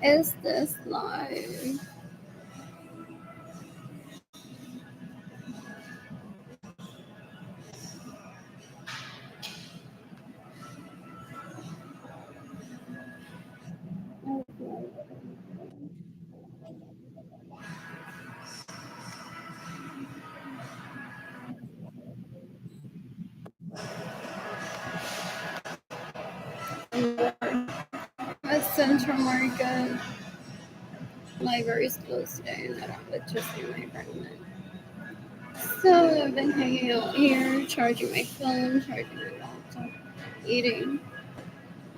Is this live? A Central Market. Library's closed today and I don't have electricity in my apartment. So I've been hanging out here, charging my phone, charging my laptop, eating.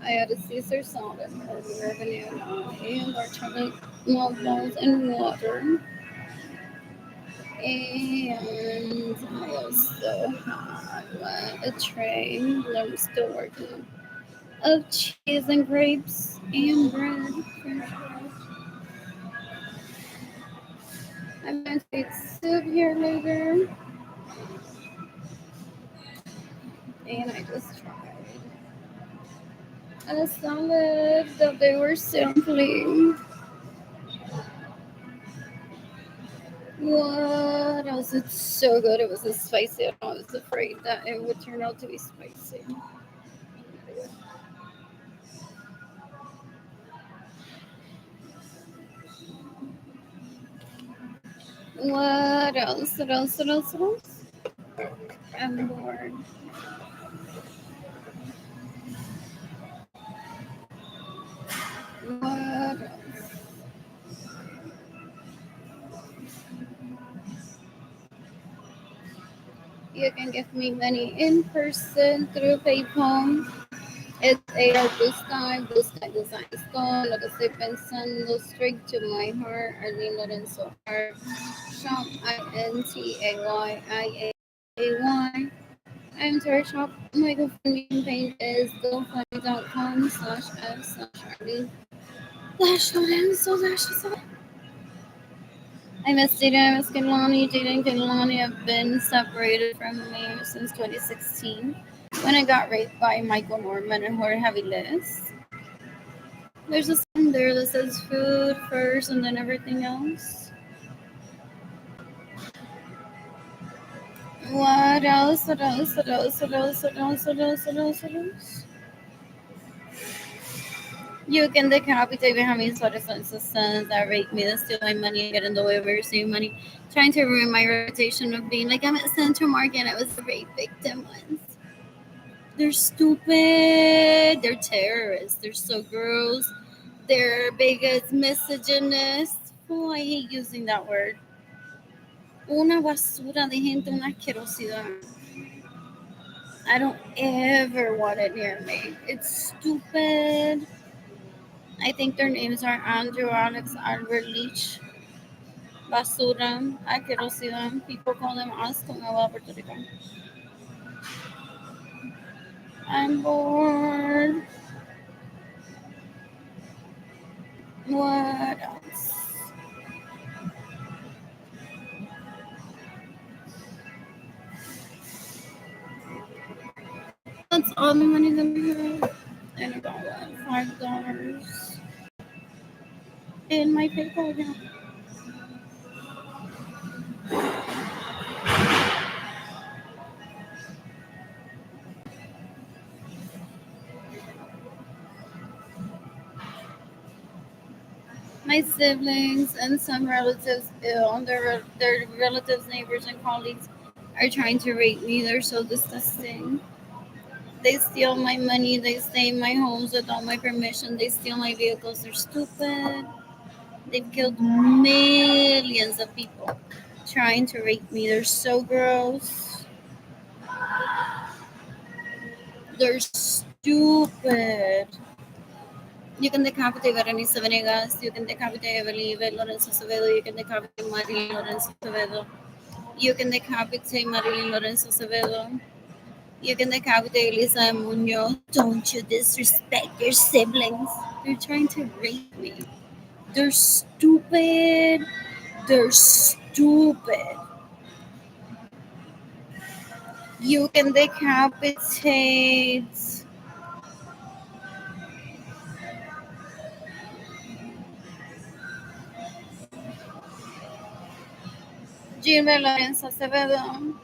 I had a Caesar salad earlier, banana, and our chocolate mothballs and water. And I also had a tray that I'm still working on of cheese and grapes and bread. French fries. I'm going to eat soup here later. And I just tried a salad that they were sampling. What else? It's so good. It was so spicy. I was afraid that it would turn out to be spicy. What else? What else? What else? What else? I'm bored. What else? You can give me money in person through PayPal. It's AR Blue Sky Designs Store. Lo que estoy pensando straight to my heart. Arlene Lorenzo Art. Shop INTAYIAY. I'm Terry Shop. My GoFundMe page is gofundme.com/f/Arlene-Lorenzo. I miss Data, I miss Kehlani. Data and Kehlani have been separated from me since 2016 when I got raped by Michael Norman and Jorge Aviles. There's a sign there that says food first and then everything else. What else? What else? What else? What else? What else? What else? What else? What else? You can decapitate behind me sons that rape me, that steal my money and get in the way of receiving money, trying to ruin my reputation of being like I'm at Central Market and I was a rape victim once. They're stupid. They're terrorists. They're so gross. They're bigots, misogynists. Oh, I hate using that word. Una basura de gente, una asquerosidad. I don't ever want it near me. It's stupid. I think their names are Andrew, Alex, Albert, Leach, Basura, asquerosidad. People call them asco en Agua Puerto Rico. I'm bored. What else? That's all the money that we have. And about $5 in my PayPal account. My siblings and some relatives ill, their relatives, neighbors, and colleagues are trying to rape me. They're so disgusting. They steal my money. They stay in my homes without my permission. They steal my vehicles. They're stupid. They've killed millions of people trying to rape me. They're so gross. They're stupid. You can decapitate Berenice Venegas. You can decapitate Evelyn Lorenzo Acevedo. You can decapitate Marilyn Lorenzo Acevedo. You can decapitate Marilyn Lorenzo Acevedo. You can decapitate Lisa Munoz. Don't you disrespect your siblings. They're trying to rape me. They're stupid. They're stupid. You can decapitate Gilbert Lorenzo Acevedo.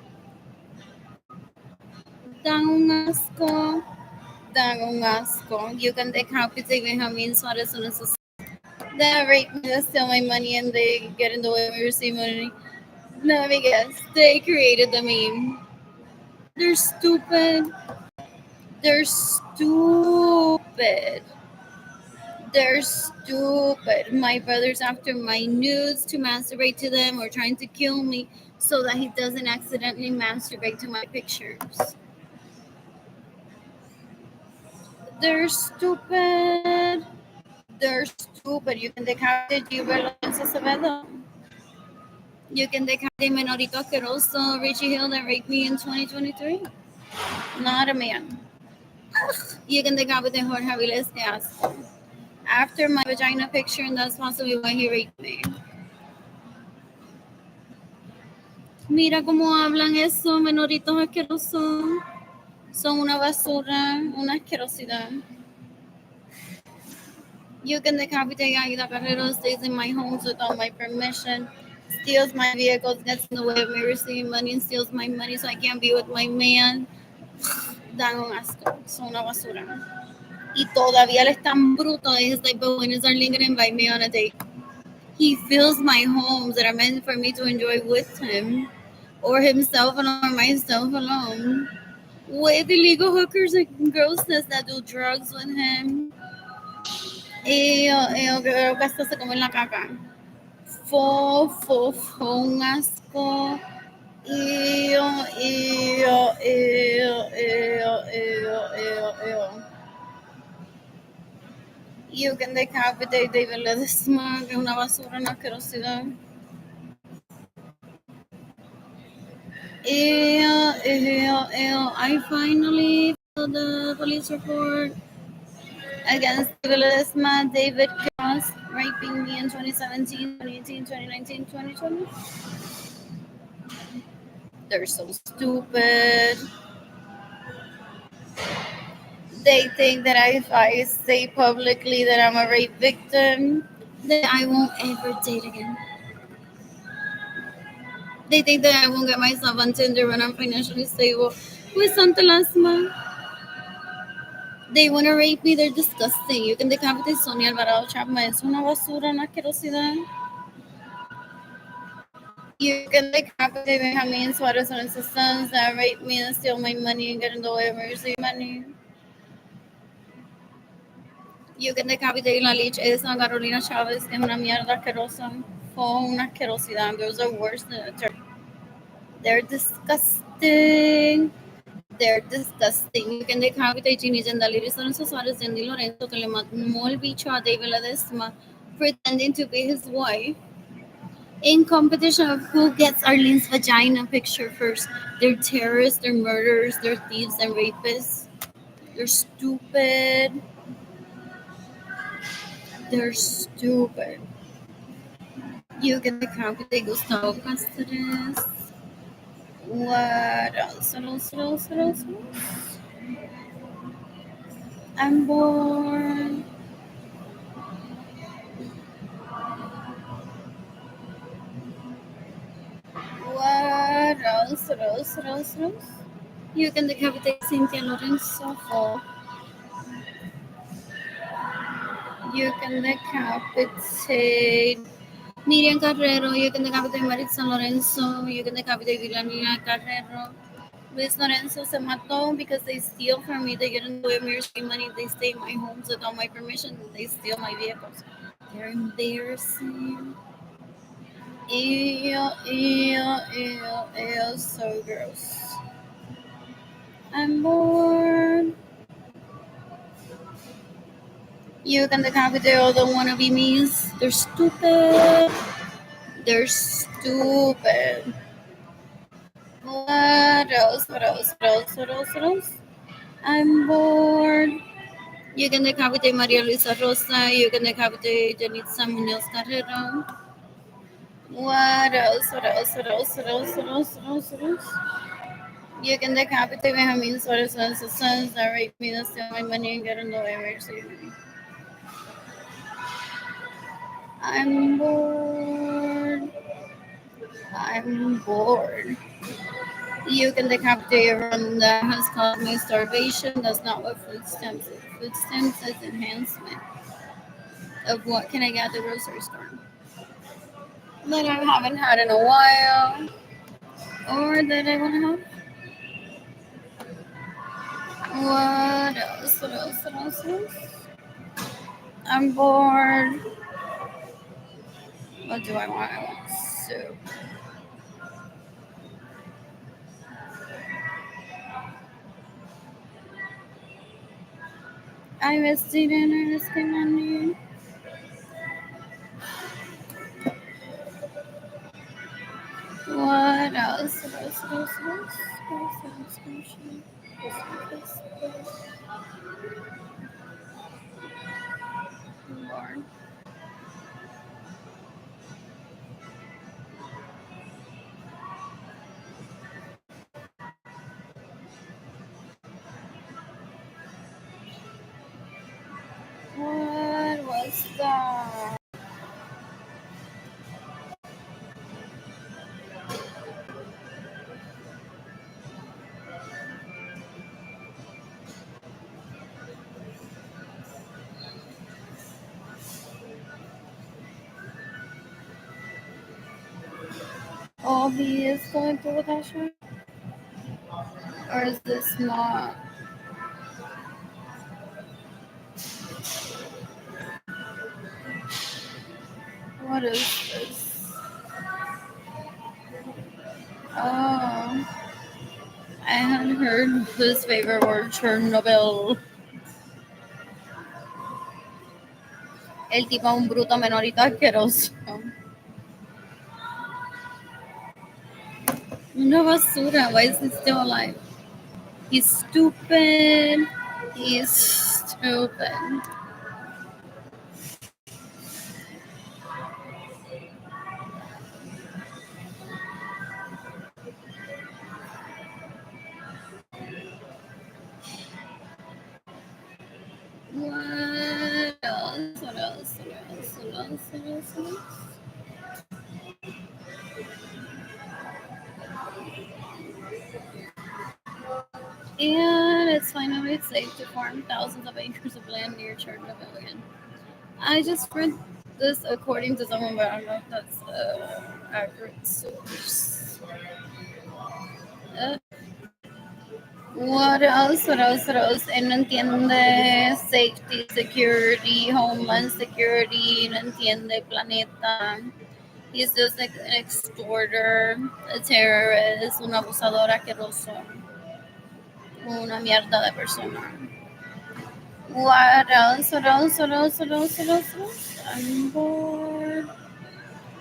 Dan un asco. Dan un asco. You can decapitate Benjamin Suarez and his they rape me, they steal my money, and they get in the way of me receive money. Let me guess. They created the meme. They're stupid. They're stupid. They're stupid. My brother's after my nudes to masturbate to them or trying to kill me so that he doesn't accidentally masturbate to my pictures. They're stupid. They're stupid. You can decapitate Gilbert Lorenzo Acevedo. You can decapitate Menorito Asqueroso, Richie Hill that raped me in 2023. Not a man. You can decapitate Jorge Aviles de asco. After my vagina picture, and that's possibly why he raped me. Mira cómo hablan eso, menoritos asquerosos. Son una basura, una asquerosidad. You can decapitate Aguila Carrero, stays in my homes without my permission, steals my vehicles, gets in the way of me receiving money, and steals my money so I can't be with my man. Dan un asco, son una basura. Y todavía él es tan bruto, he's like, but when is Arlene gonna invite me on a date? He fills my homes that are meant for me to enjoy with him, or himself alone, or myself alone, with illegal hookers and grossness that do drugs with him. Creo que hasta se come la caca. Un asco. Ew, ew, ew, ew, ew, ew. You can decapitate David Ledesma, que es una basura, una asquerosidad. I finally filed the police report against David Ledesma, David Cross, raping me in 2017, 2018, 2019, 2020. They're so stupid. They think that if I say publicly that I'm a rape victim, that I won't ever date again. They think that I won't get myself on Tinder when I'm financially stable. With Santa Lasma. They want to rape me, they're disgusting. You can decapitate Sonia Alvarado Chapman. Es una basura, una asquerosidad. You can decapitate Benjamin Suarez and his sons that rape me and steal my money and get in the way of me receive money. You can decapitate La Lich esa Carolina Chavez, que es una mierda asquerosa. Fue una asquerosidad. Those are worse than a turkey. They're disgusting. They're disgusting. You can decapitate Ginny Gendaliris Lorenzo Suarez and Di Lorenzo, que le mamó el bicho a David Ledesma, pretending to be his wife. In competition of who gets Arlene's vagina picture first. They're terrorists, they're murderers, they're thieves and rapists. They're stupid. They're stupid. You can decapitate Gustavo Cáceres. What else? What else? I'm bored. What else? You can decapitate Cynthia Lorenzo. You can decapitate Miriam Carrero. You can decapitate Maritza Lorenzo. You can decapitate Villanina Carrero. Luis Lorenzo se mató because they steal from me. They get in the way of me receiving money. They stay in my homes without my permission. They steal my vehicles. They're embarrassing. Ew, so gross. I'm bored. You can decapitate all the wannabe me's. They're stupid. They're stupid. What else? I'm bored. You can decapitate Maria Luisa Rosa. You can decapitate Janitza Munoz Carrero. What else? You can decapitate Benjamin Suarez and his sons that rape me, that steal my money, and get in the way of receiving. I'm bored. I'm bored. You can decapitate everyone that has caused me starvation. That's not what food stamps is. Food stamps is enhancement of what can I get at the grocery store that I haven't had in a while or that I want to have. What else? What else? What else? What else? I'm bored. What do I want? I want soup. I miss dinner. Risking money. What else? What else? What else? What else? What else? What else? I'm bored. What was that? Obi is going to the classroom? Or is this not? What is this? Oh, I had heard his favorite word, Chernobyl. El tipo es un bruto menorito asqueroso. Una basura. Why is he still alive? He's stupid. He's stupid. What else? What else? What else? What else? What else? What else? And it's finally safe to farm thousands of acres of land near Chernobyl again. I just read this according to someone, but I don't know if that's accurate source. Uh, what else? What else? What else? Él no entiende safety, security, homeland security, no entiende planeta. He's just like an explorer, a terrorist, un abusador asqueroso, una mierda de persona. What else? What else? What else? What else? What else? What else? I'm bored.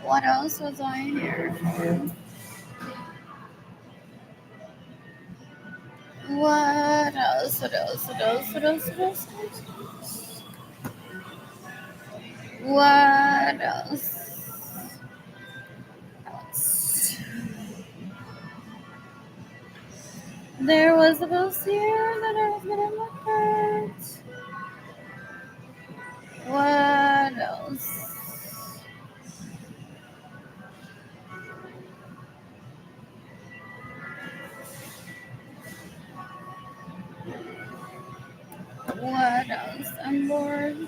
What else was I here for? What else? What else? What else? What else? What else? What else? Else? There was a ghost here that I was gonna look at. What else? What else? I'm bored.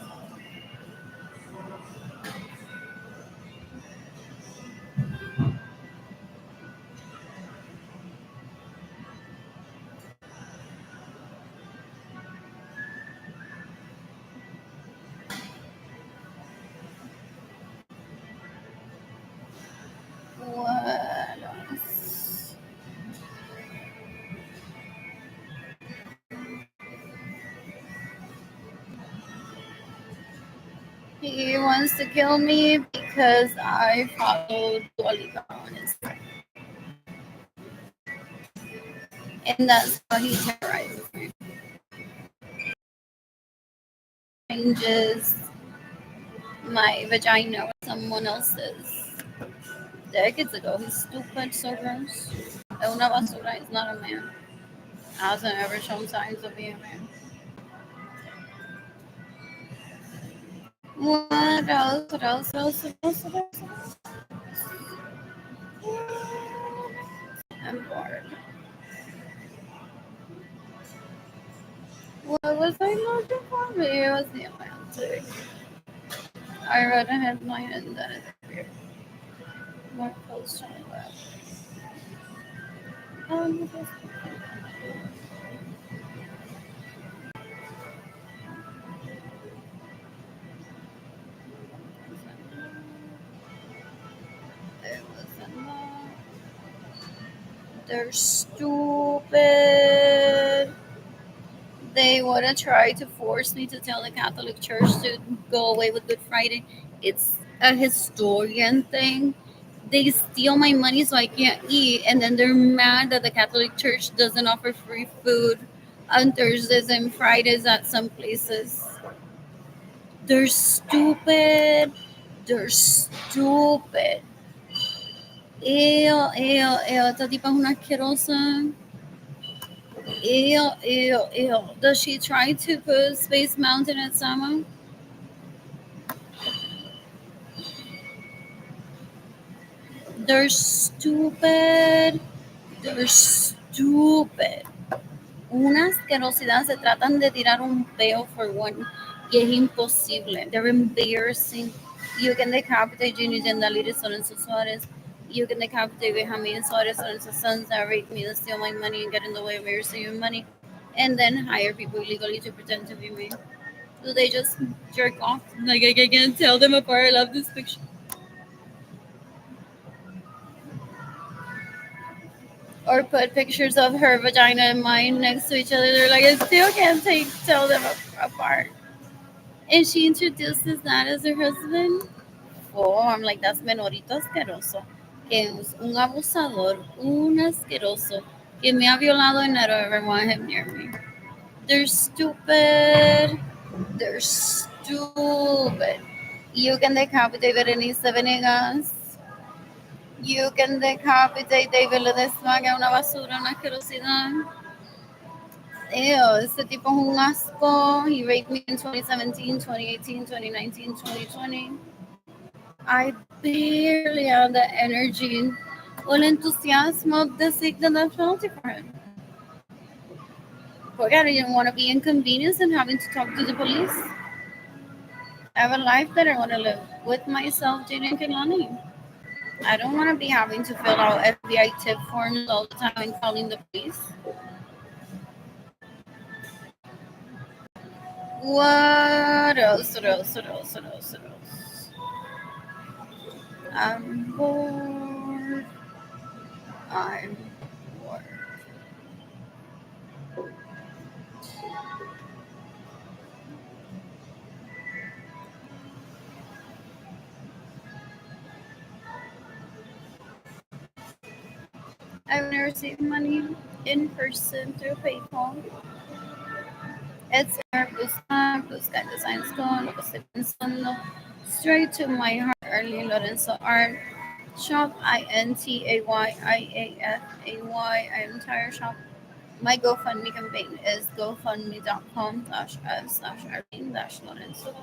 What else? He wants to kill me because I followed Dua Lipa on Instagram. And that's how he terrorizes me. Changes my vagina with someone else's. Decades ago, he's stupid, so gross. Es una basura, he's not a man. Hasn't ever shown signs of being a man. What else? What else? What else? What else? What else? I'm bored. What was I looking for? Maybe it was the Atlantic. I read a headline and then it appeared. More posts on the web. This it wasn't that. They're stupid. They want to try to force me to tell the Catholic Church to go away with Good Friday. It's a historian thing. They steal my money so I can't eat, and then they're mad that the Catholic Church doesn't offer free food on Thursdays and Fridays at some places. They're stupid. They're stupid. Ew, ew, ew. Esta tipa es una asquerosa. Ew, ew, ew. Does she try to put Space Mountain at Sama? They're stupid. They're stupid. Una asquerosidad. Se tratan de tirar un peo for one. Y es imposible. They're embarrassing. You can decapitate Junior Jandalitis Lorenzo Suarez. You can decapitate Benjamin Suarez Lorenzo's sons that rape me and steal my money and get in the way of me receiving money. And then hire people illegally to pretend to be me. Do they just jerk off? Like I can't tell them apart. I love this picture. Or put pictures of her vagina and mine next to each other. They're like, I still can't tell them apart. And she introduces that as her husband. Oh, I'm like, that's menorito asqueroso. Que es un abusador, un asqueroso, que me ha violado and never ever want him near me. They're stupid. They're stupid. You can decapitate Berenice Venegas. You can decapitate David Ledesma, que es una basura, una asquerosidad. Ew, este tipo es un asco. He raped me in 2017, 2018, 2019, 2020. I barely have the energy or enthusiasm to seek the death penalty for him. Poor guy didn't want to be inconvenienced and having to talk to the police. I have a life that I want to live with myself, Jaden Kilani. I don't want to be having to fill out FBI tip forms all the time and calling the police. What else? What else? What else? What else? What else? I'm bored. I'm bored. I've never received money in person through PayPal. It's Blue Sky Design Store, lo que estoy pensando. Straight to my heart, Early Lorenzo Art. Shop INTAYIAFAY. Entire shop. My GoFundMe campaign is gofundme.com/f/Arlene-Lorenzo.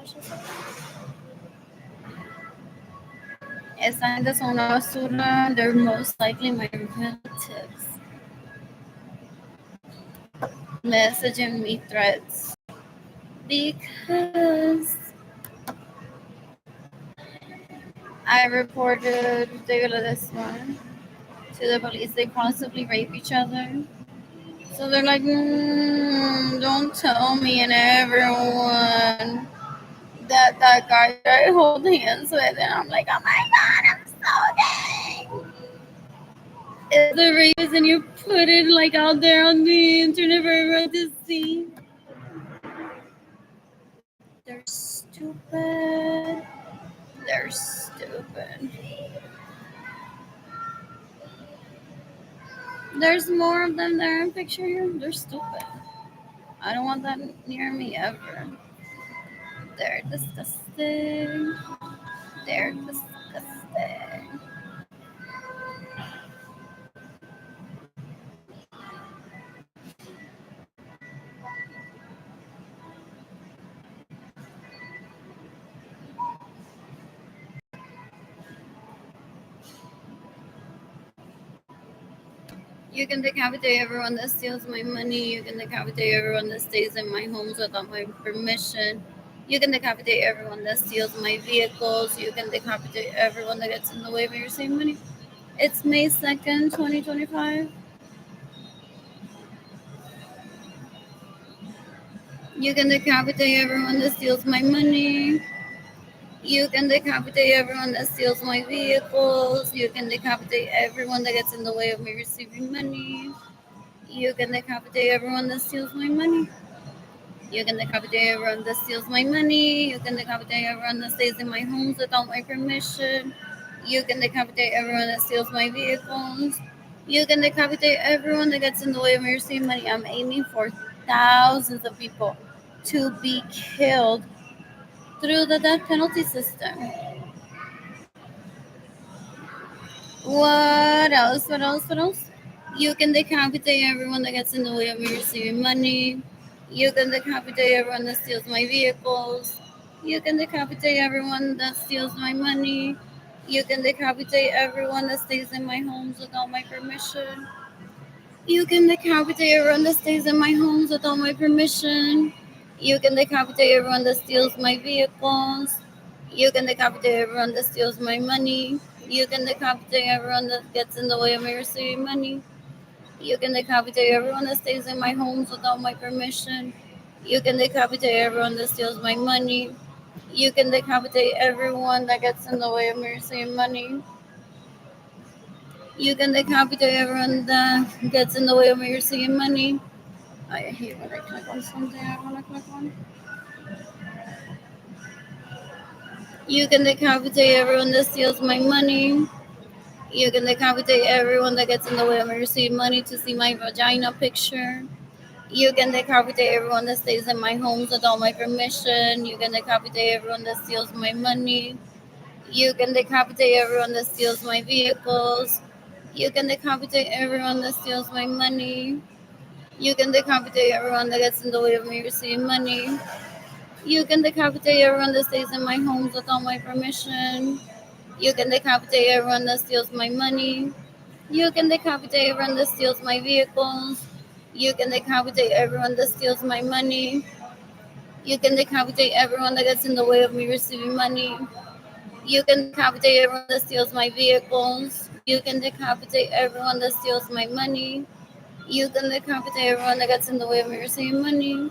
Esta gente son una basura. They're most likely my relatives. Messaging me threats. Because I reported David Ledesma to the police. They possibly rape each other. So they're like, don't tell me and everyone that guy that I hold hands with. And I'm like, oh my God, I'm so gay. If the rape is and you put it like out there on the internet for everyone to see. They're stupid. They're stupid. There's more of them there in picture here. They're stupid. I don't want that near me ever. They're disgusting. They're disgusting. You can decapitate everyone that steals my money. You can decapitate everyone that stays in my homes without my permission. You can decapitate everyone that steals my vehicles. You can decapitate everyone that gets in the way of me receiving money. It's May 2nd, 2025. You can decapitate everyone that steals my money. You can decapitate everyone that steals my vehicles. You can decapitate everyone that gets in the way of me receiving money. You can decapitate everyone that steals my money. You can decapitate everyone that steals my money. You can decapitate everyone that stays in my homes without my permission. You can decapitate everyone that steals my vehicles. You can decapitate everyone that gets in the way of me receiving money. I'm aiming for thousands of people to be killed through the death penalty system. What else? What else? What else? You can decapitate everyone that gets in the way of me receiving money. You can decapitate everyone that steals my vehicles. You can decapitate everyone that steals my money. You can decapitate everyone that stays in my homes without my permission. You can decapitate everyone that stays in my homes without my permission. You can decapitate everyone that steals my vehicles. You can decapitate everyone that steals my money. You can decapitate everyone that gets in the way of me receiving money. You can decapitate everyone that stays in my homes without my permission. You can decapitate everyone that steals my money. You can decapitate everyone that gets in the way of me receiving money. You can decapitate everyone that gets in the way of me receiving money. I hate when I click on something I want to click on. You can decapitate everyone that steals my money. You can decapitate everyone that gets in the way of me receiving money to see my vagina picture. You can decapitate everyone that stays in my homes without my permission. You can decapitate everyone that steals my money. You can decapitate everyone that steals my vehicles. You can decapitate everyone that steals my money. You can decapitate everyone that gets in the way of me receiving money. You can decapitate everyone that stays in my homes without my permission. You can decapitate everyone that steals my money. You can decapitate everyone that steals my vehicles. You can decapitate everyone that steals my money. You can decapitate everyone that gets in the way of me receiving money. You can decapitate everyone that steals my vehicles. You can decapitate everyone that steals my money. You can decapitate everyone that gets in the way of me receiving money.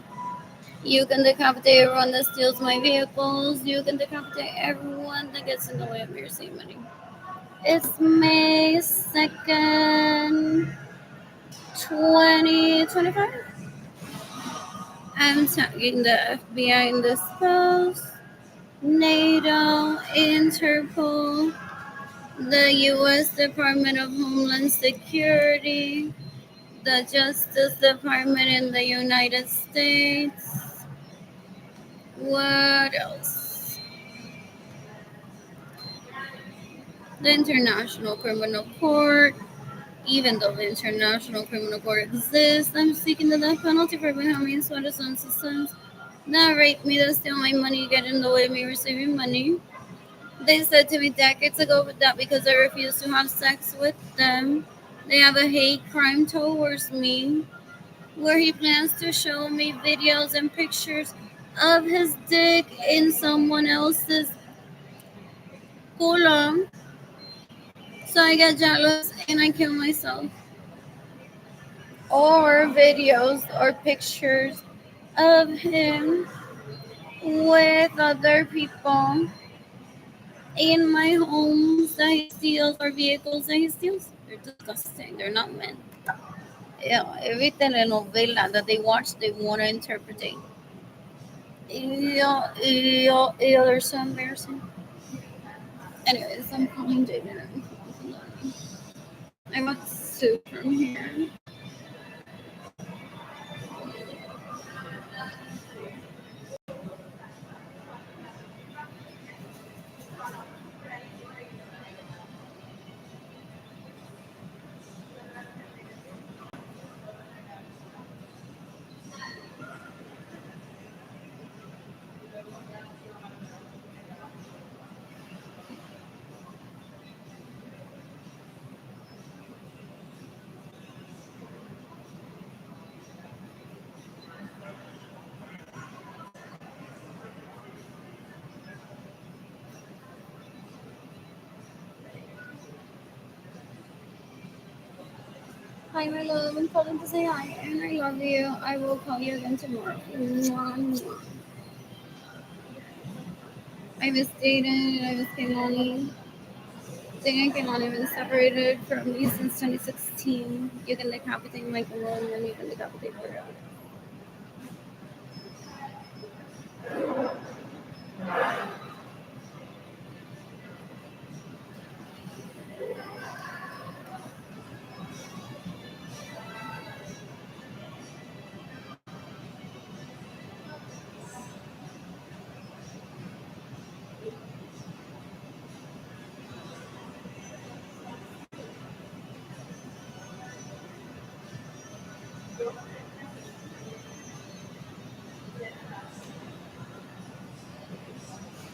You can decapitate everyone that steals my vehicles. You can decapitate everyone that gets in the way of me receiving money. It's May 2nd, 2025. I'm tagging the FBI in this post, NATO, Interpol, the U.S. Department of Homeland Security, the Justice Department in the United States. What else? The International Criminal Court. Even though the International Criminal Court exists, I'm seeking the death penalty for Bahamian citizens that rape me, that steal my money, get in the way of me receiving money. They said to me decades ago that because I refused to have sex with them, they have a hate crime towards me, where he plans to show me videos and pictures of his dick in someone else's culo. So I get jealous and I kill myself. Or videos or pictures of him with other people in my homes that he steals or vehicles that he steals. They're disgusting. They're not men. Yeah, every telenovela that they watch, they want to interpret. They're so embarrassing. Anyways, I'm calling Jaden. I got soup from here. Hi, my love. I'm calling to say hi, and I love you. I will call you again tomorrow. Mwah, mwah. I miss Jaden. I miss Kaimani. Jaden and Kaimani have been separated from me since 2016. You can decapitate Michael Malone, and you can decapitate her.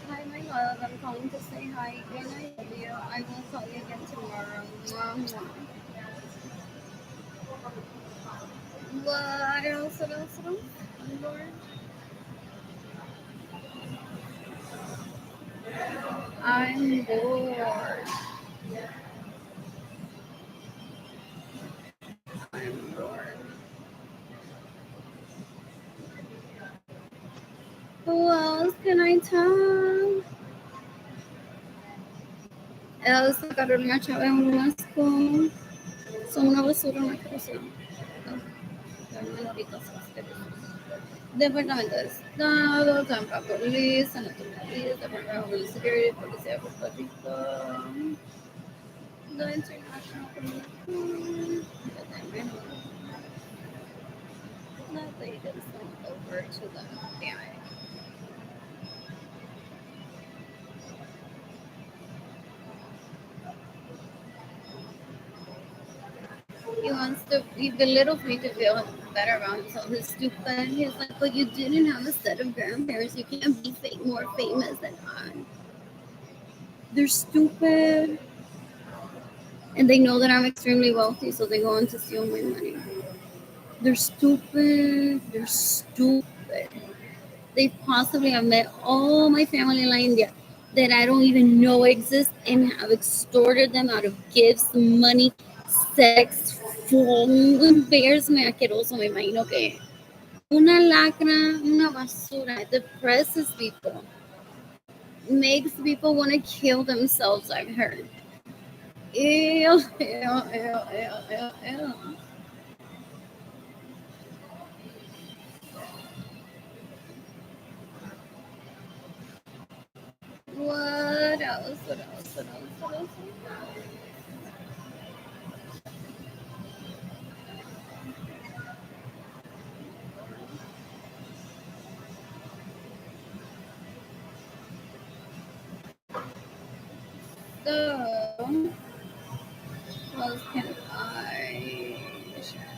Hi, my love. I'm calling to say hi, and I love you. I will call you again tomorrow. Mwah, mwah. What else? What else? What else? Lord, I'm bored. I'm bored. Who else can I tell? Elsa Carolina Chávez Unesco. Son una basura, una creación. Departamento de Estado, Tampa Police, Senator Police, Department of Homeland Security, Policía de Puerto Rico, the International Commission, that they did send over to the FBI. He belittles me to feel better about himself. He's stupid. He's like, but you didn't have a set of grandparents. You can't be more famous than I. They're stupid. And they know that I'm extremely wealthy, so they go on to steal my money. They're stupid. They're stupid. They possibly have met all my family in La India that I don't even know exist and have extorted them out of gifts, money, sex, un embarrassment asqueroso, me imagino que una lacra, una basura. It depresses people. Makes people want to kill themselves, I've heard. Ew, ew, ew, ew, ew, ew. What else? What else? What else? What else? So, what else can I share?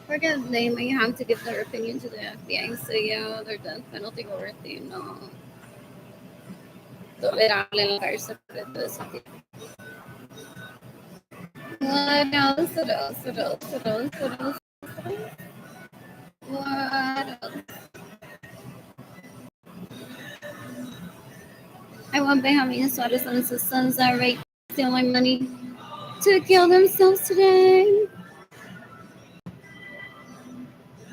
Forget they may have to give their opinion to the FBI. So, yeah, their death penalty worthy. No. Tolerable en la cárcel. Todo eso. What else? What else? What else? What else? What else? What else? I want Benjamin Suarez and his sons that raped, steal my money to kill themselves today.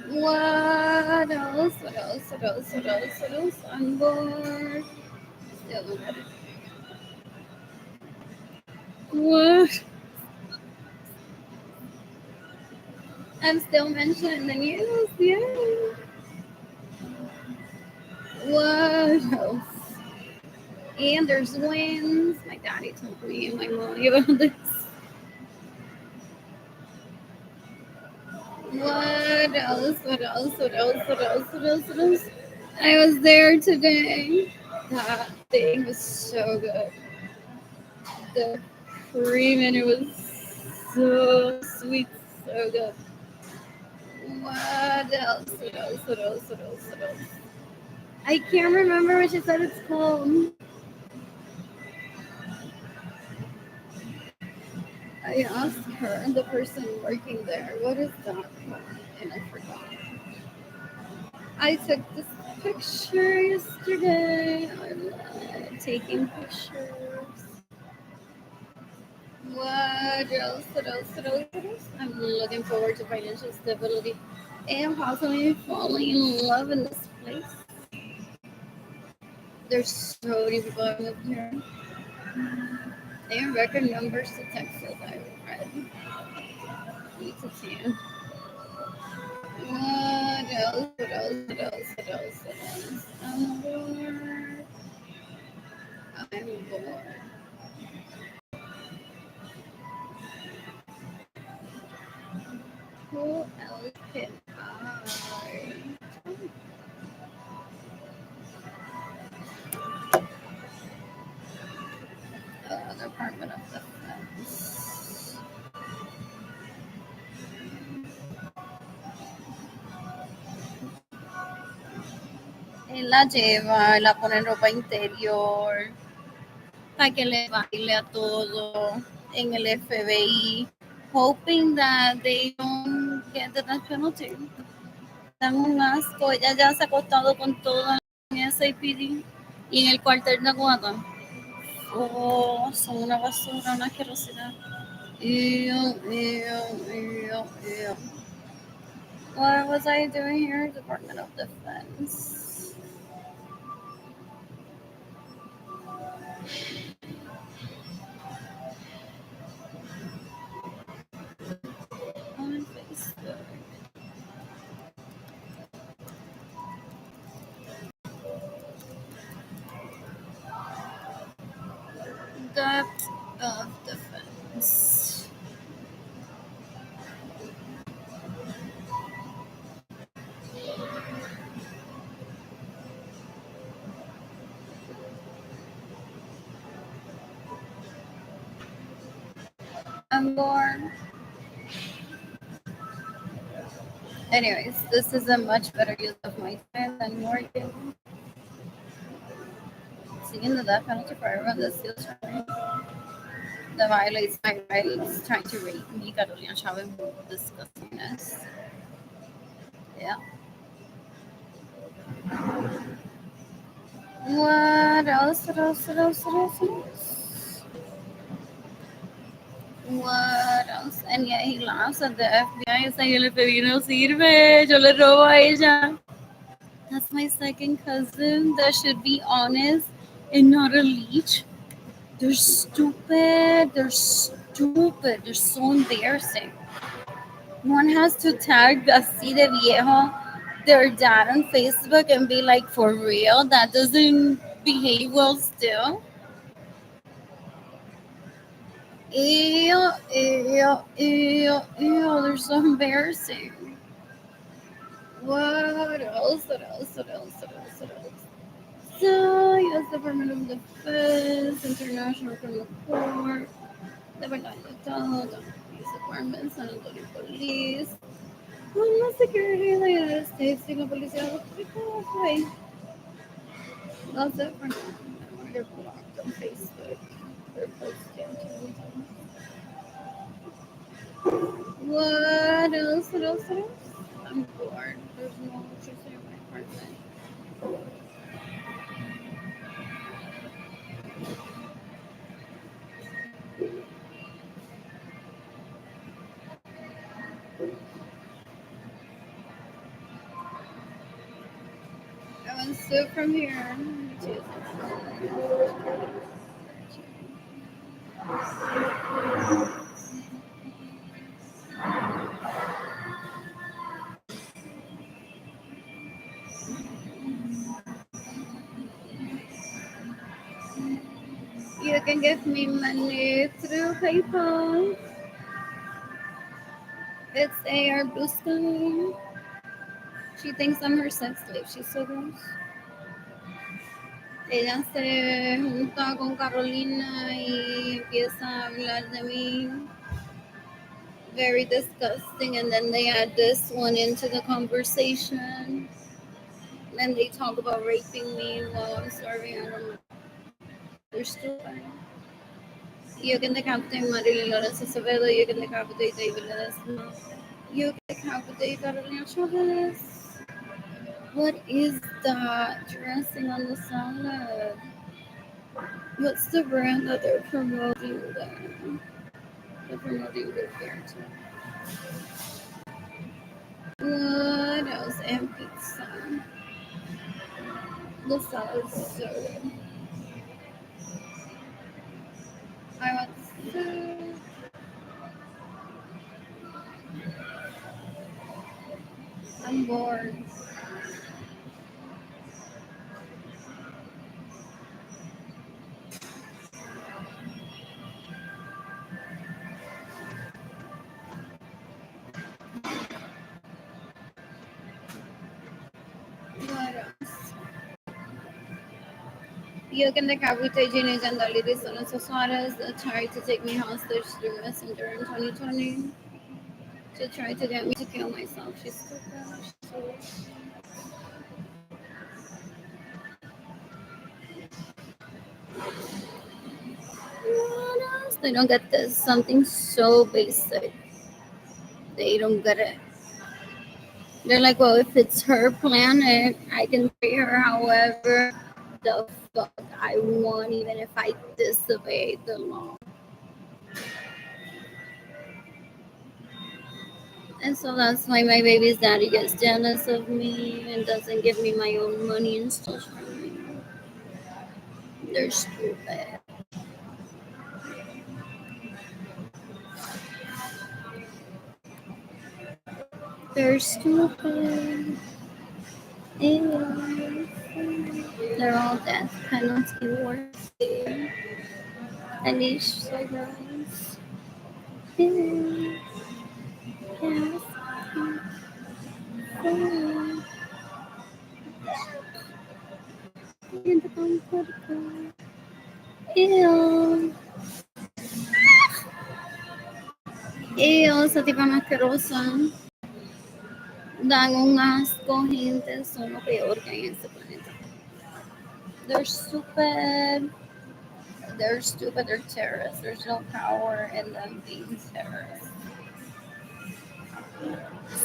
What else? What else? What else? What else? What else? I'm bored. Still nobody. What? I'm still mentioning the news. Yeah. What else? And there's winds. My daddy told me and my mom about this. What else? What else? What else? What else? What else? What else? I was there today. That thing was so good. The cream in it was so sweet, so good. What else? What else? What else? What else? What else? I can't remember what she said it's called. I asked her, the person working there, what is that called? And I forgot. I took this picture yesterday. I love taking pictures. What else? What else? What else? What else? I'm looking forward to financial stability and possibly falling in love in this place. There's so many people that moved here. And record numbers to Texas. I read. Need to see. What else? What else? What else? What else? What else? I'm bored. I'm bored. Who else can I? Department of Defense. Él la lleva, la pone en ropa interior, para que le baile a todo en el FBI, hoping that they don't get the death penalty. Dan un asco, ella ya se ha acostado con todo en SAPD y en el cuartel de Aguada. Oh, son una basura, una asquerosidad. Ew, ew, ew, ew. What was I doing here? Department of Defense. On Facebook. Depth of Defense. I'm bored. Anyways, this is a much better use of my time than Morgan. Seeing the death penalty for everyone that steals from me, that violates my rights, trying to rape me, Carolina Chavez, disgustingness. Yeah. What else? What else? What else? What else? What else? What else? And yet he laughs at the FBI. It's like, el FBI no sirve. Yo le robo a ella. That's my second cousin that should be honest and not a leech. They're stupid. They're stupid. They're so embarrassing. One has to tag así de viejo their dad on Facebook and be like, for real? That doesn't behave well still? Ew, ew, ew, ew. They're so embarrassing. What else? What else? What else? What else? What else? So, U.S. Department of Defense, International Criminal Court, Department of Health, Police Department, San Antonio Police, Homeland Security in the United States, y la Policía de Puerto Rico. Okay. That's it for now. I want to get blocked on Facebook. They're posting. What else? What else? What else? I'm bored. There's no electricity in my apartment. I want to sip from here. You can give me money through PayPal. It's AR Buscon. She thinks I'm her sex slave. She's so gross. Ella se junta con Carolina y empieza a hablar de mí. Very disgusting. And then they add this one into the conversation. Then they talk about raping me while I'm starving. I don't know. They're stupid. You can decapitate Marilyn Lawrence Acevedo. You can decapitate David Ledesma. You can decapitate Carolina Chavez. What is that dressing on the salad? What's the brand that they're promoting there? They're promoting good there too. What else? And pizza. The salad is so good. I want soup. I'm bored. What else? Yo que decapité Gina Gandalidis on Suarez tried to take me hostage through Messenger in 2020 to try to get me to kill myself. She's so bad. She's so weak. What else? They don't get this. Something so basic. They don't get it. They're like, well, if it's her planet, I can treat her however the fuck I want, even if I disobey the law. And so that's why my baby's daddy gets jealous of me and doesn't give me my own money and stuff from me. They're stupid. They're stupid. Ew. They're all death penalty worthy. And these so gross. Ew. Yes. Ew. Ew. Ew, esa tipa más asquerosa. Dan un asco, gente. Son lo peor que hay en este planeta. They're stupid. They're stupid. They're terrorists. There's no power in them being terrorists.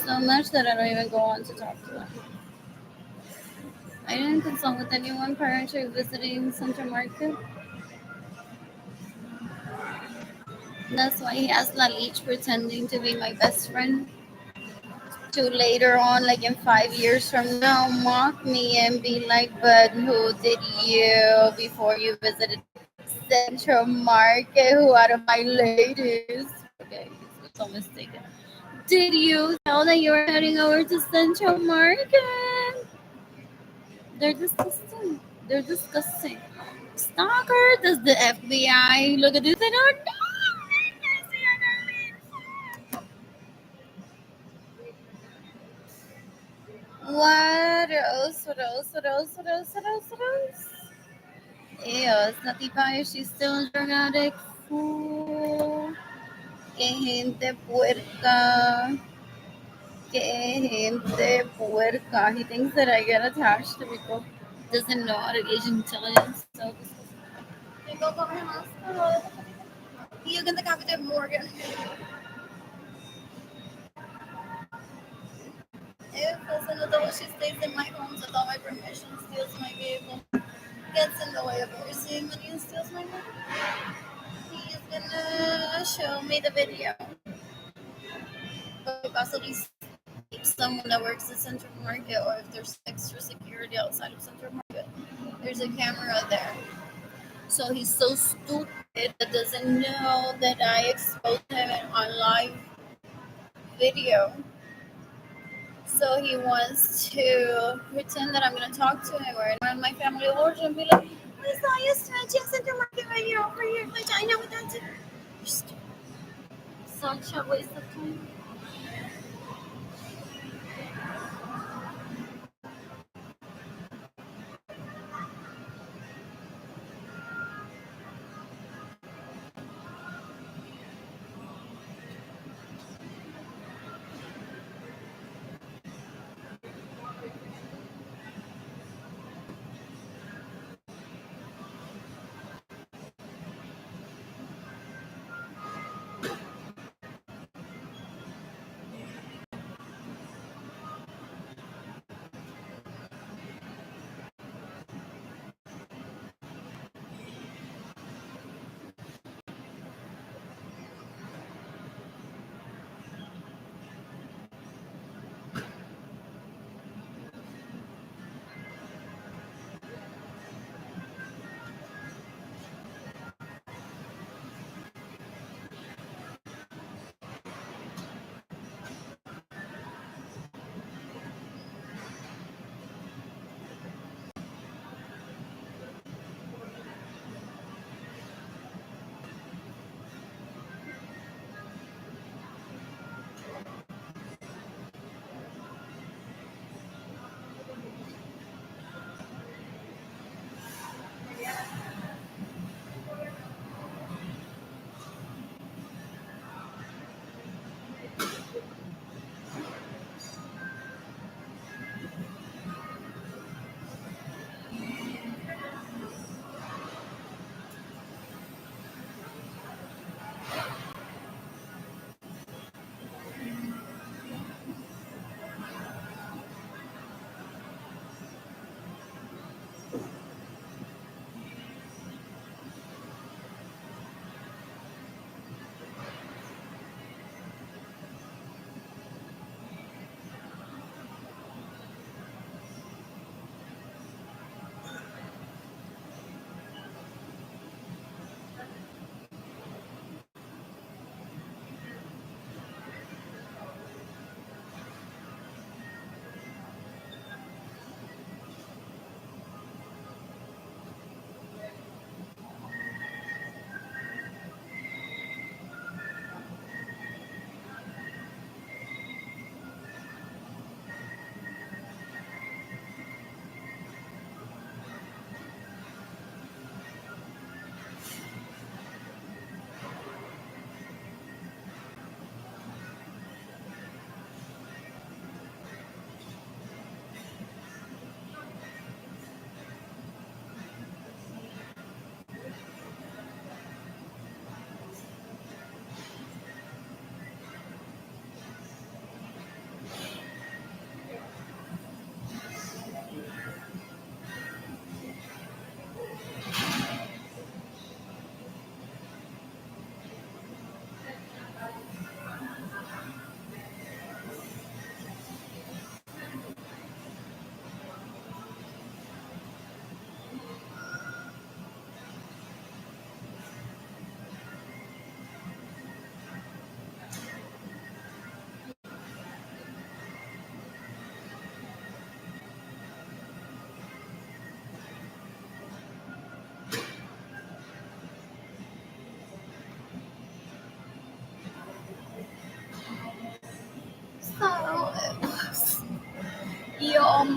So much that I don't even go on to talk to them. I didn't consult with anyone prior to visiting Central Market. That's why he has La Leech pretending to be my best friend. To later on, like in 5 years from now, mock me and be like, but who did you before you visited Central Market? Who out of my ladies? Okay, it's so mistaken. Did you tell that you were heading over to Central Market? They're disgusting. They're disgusting. Stalker, does the FBI look at this and oh no, what else? What else? What else? What else? What else? What else? Ew, it's not the she's still a drug addict. Fool. Que gente puerca. Que gente puerca. He thinks that I get attached to people. Doesn't know artificial intelligence. So, go to the hospital. You can decapitate Morgan. If listen to she stays in my home without my permission, steals my vehicle, gets in the way of receiving money and steals my money, he's gonna show me the video. But possibly someone that works at Central Market, or if there's extra security outside of Central Market, there's a camera there. So he's so stupid that doesn't know that I exposed him on live video. So he wants to pretend that I'm going to talk to him, or anyone my family order and be like, I saw you stretching Central Market right here over here. Like, I know what that's. Such a waste of time.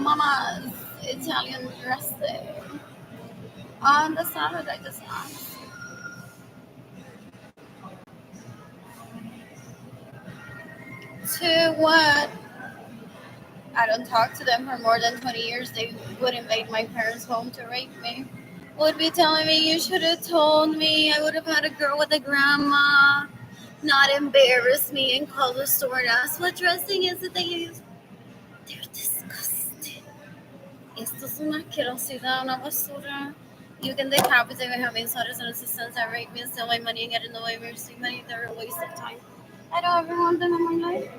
Mama's Italian dressing on the salad I just asked. To what? I don't talk to them for more than 20 years. They would invade my parents' home to rape me. Would be telling me, you should have told me. I would have had a girl with a grandma. Not embarrass me and call the store and ask what dressing is it they use. They're disgusting. Esto es una asquerosidad, una basura. You can decapitate me, have insulters and assistants that rape me and steal my money and get in the way of receiving money. They're a waste of time. I don't ever want them in my life.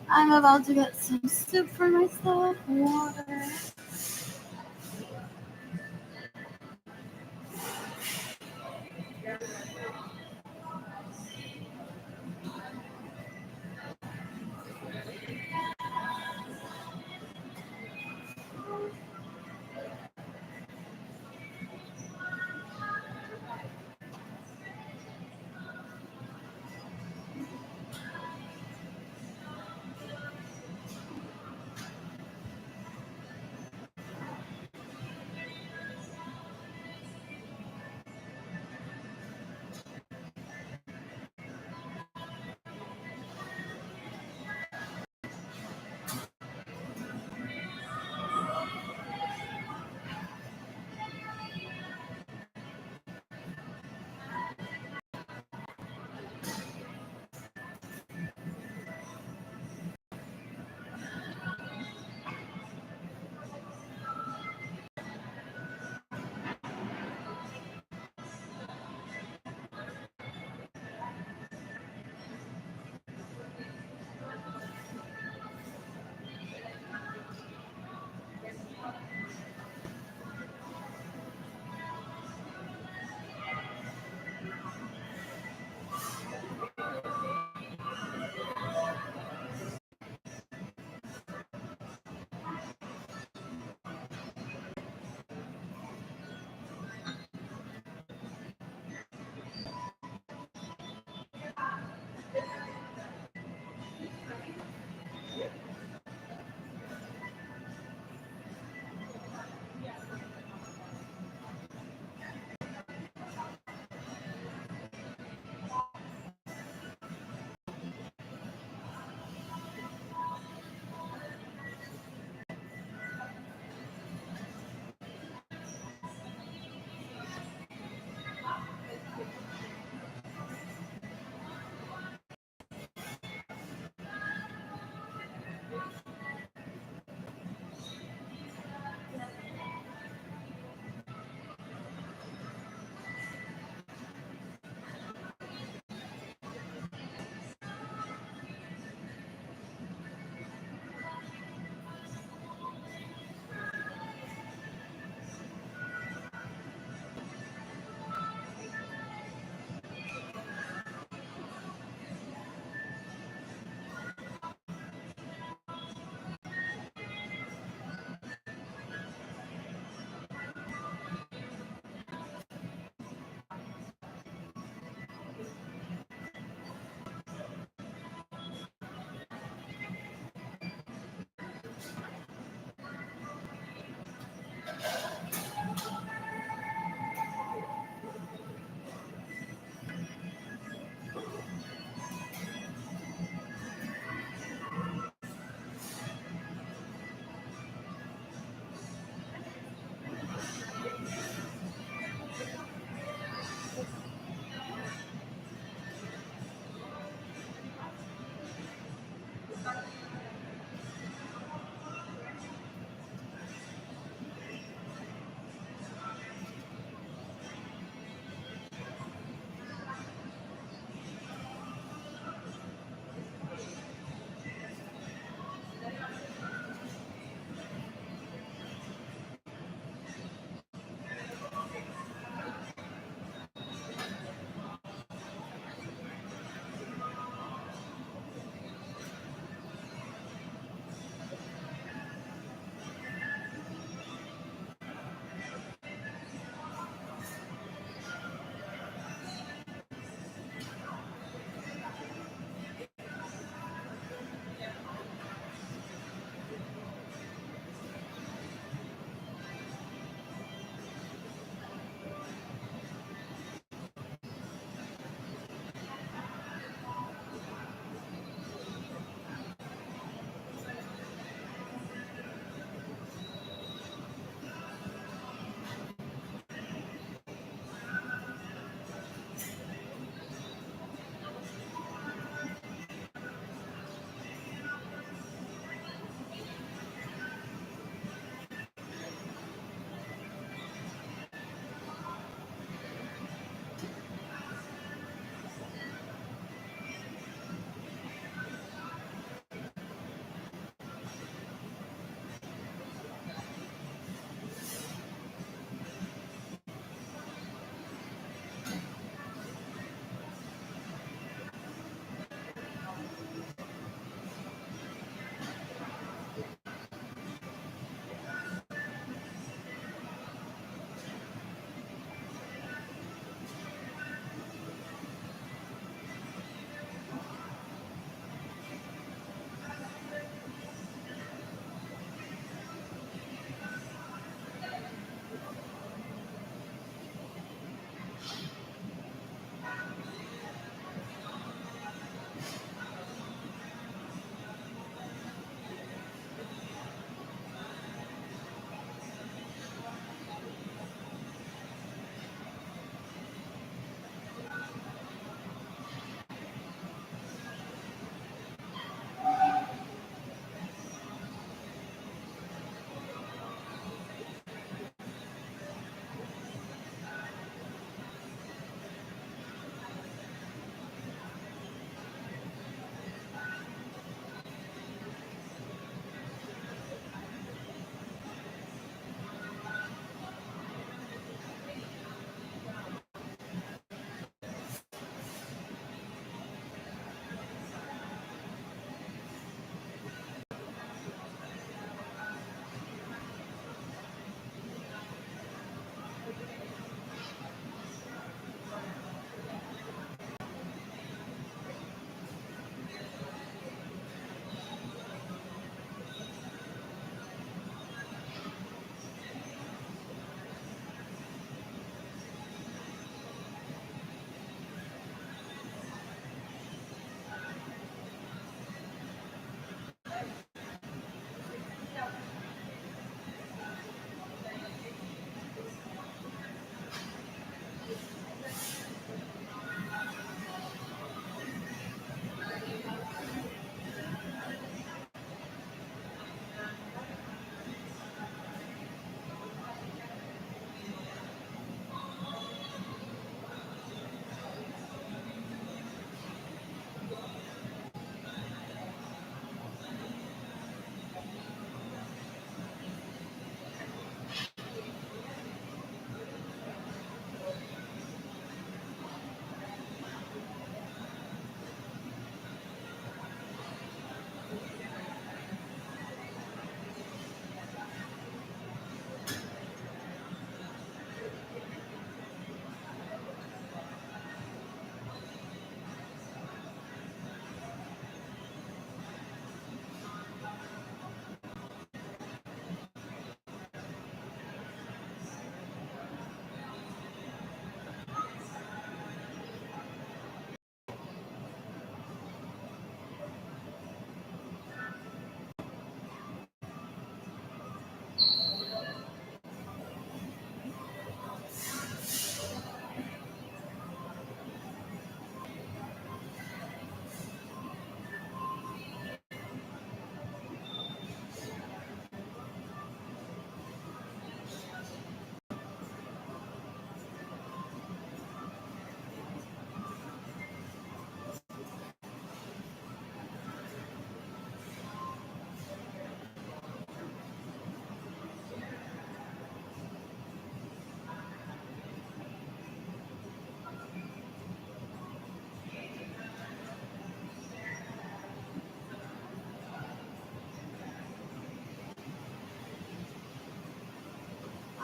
I'm about to get some soup for myself, water.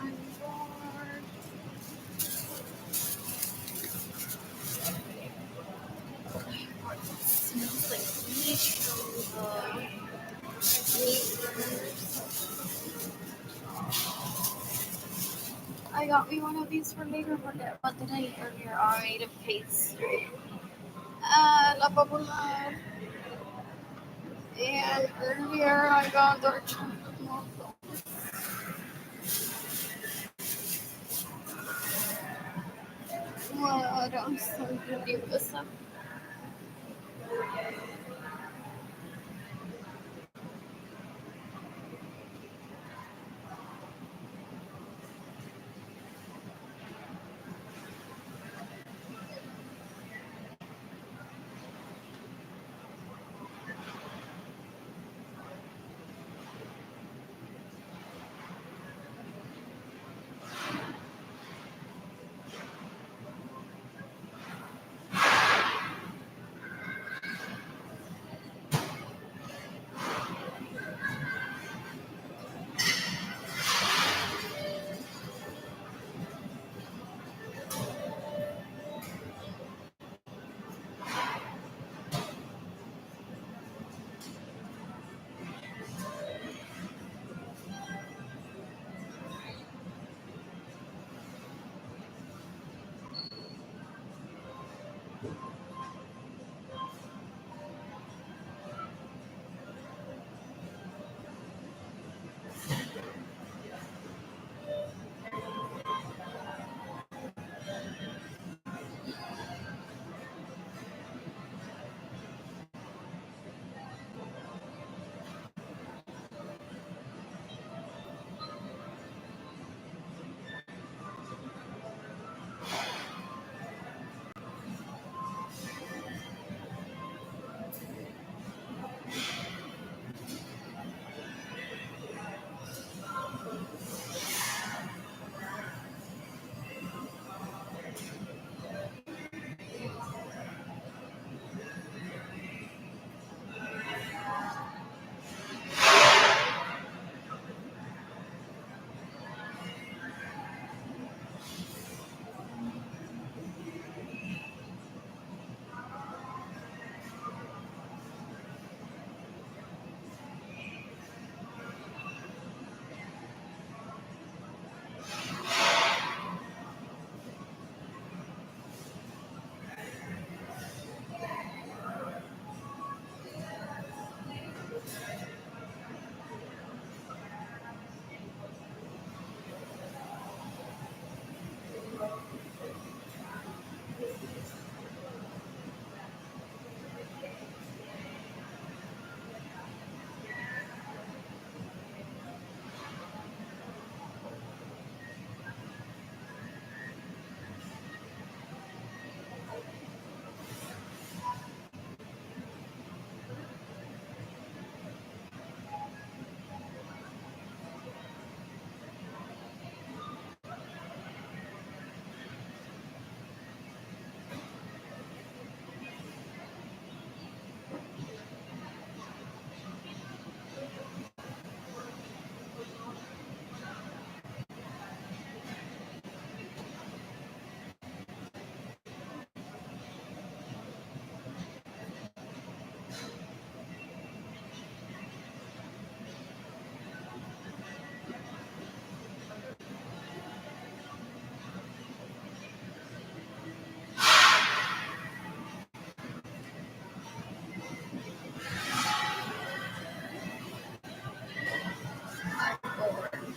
I'm bored. Smells like meat from the meat. I got me one of these for later. What did I eat earlier? I ate a pastry. La Popular. And earlier I got dark chocolate milk. What else? I'm gonna do this up.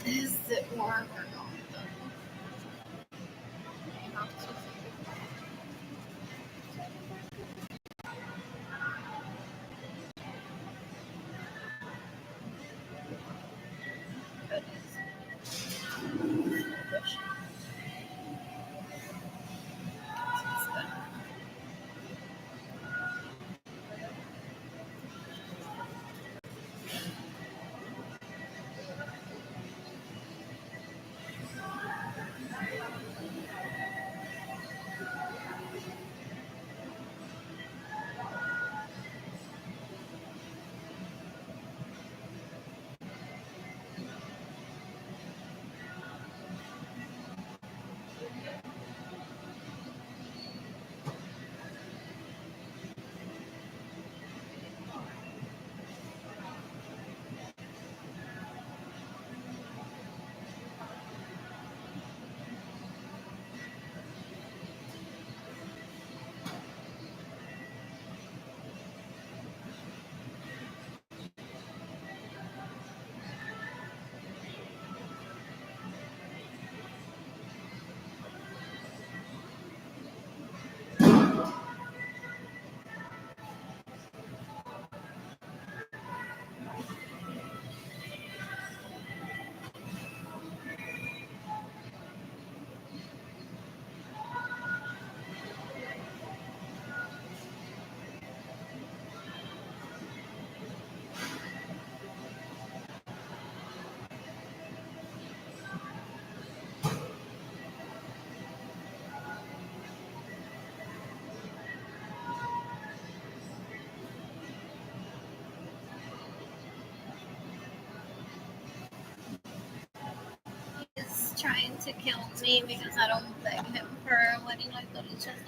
Is it warm or not? trying to kill me because I don't beg him for a wedding like Dorichas.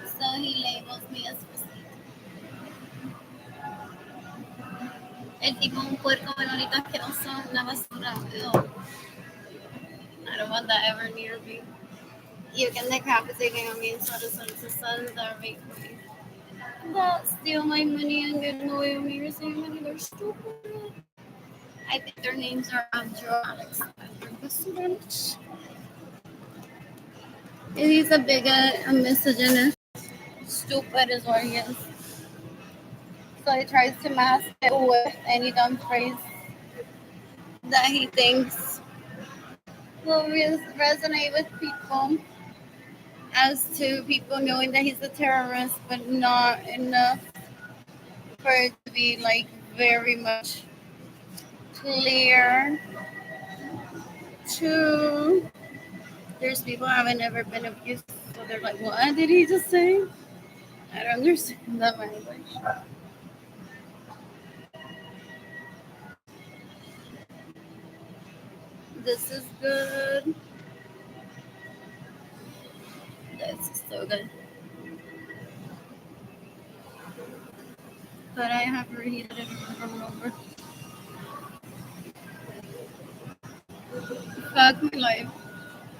So he labels me as Rosita. El tipo un puerco bonito asqueroso, una basura. Ew. I don't want that ever near me. You can decapitating on me so the sons are make me. That steal my money and get away with me receiving money. They're stupid. I think their names are Andrew Alexander. He's a bigot, a misogynist. Stupid is what he is. So he tries to mask it with any dumb phrase that he thinks will resonate with people, as to people knowing that he's a terrorist, but not enough for it to be like very much clear to there's people who haven't ever been abused, so they're like, what did he just say? I don't understand that language. This is good. This is so good. But I have reheated it over. Fuck my life.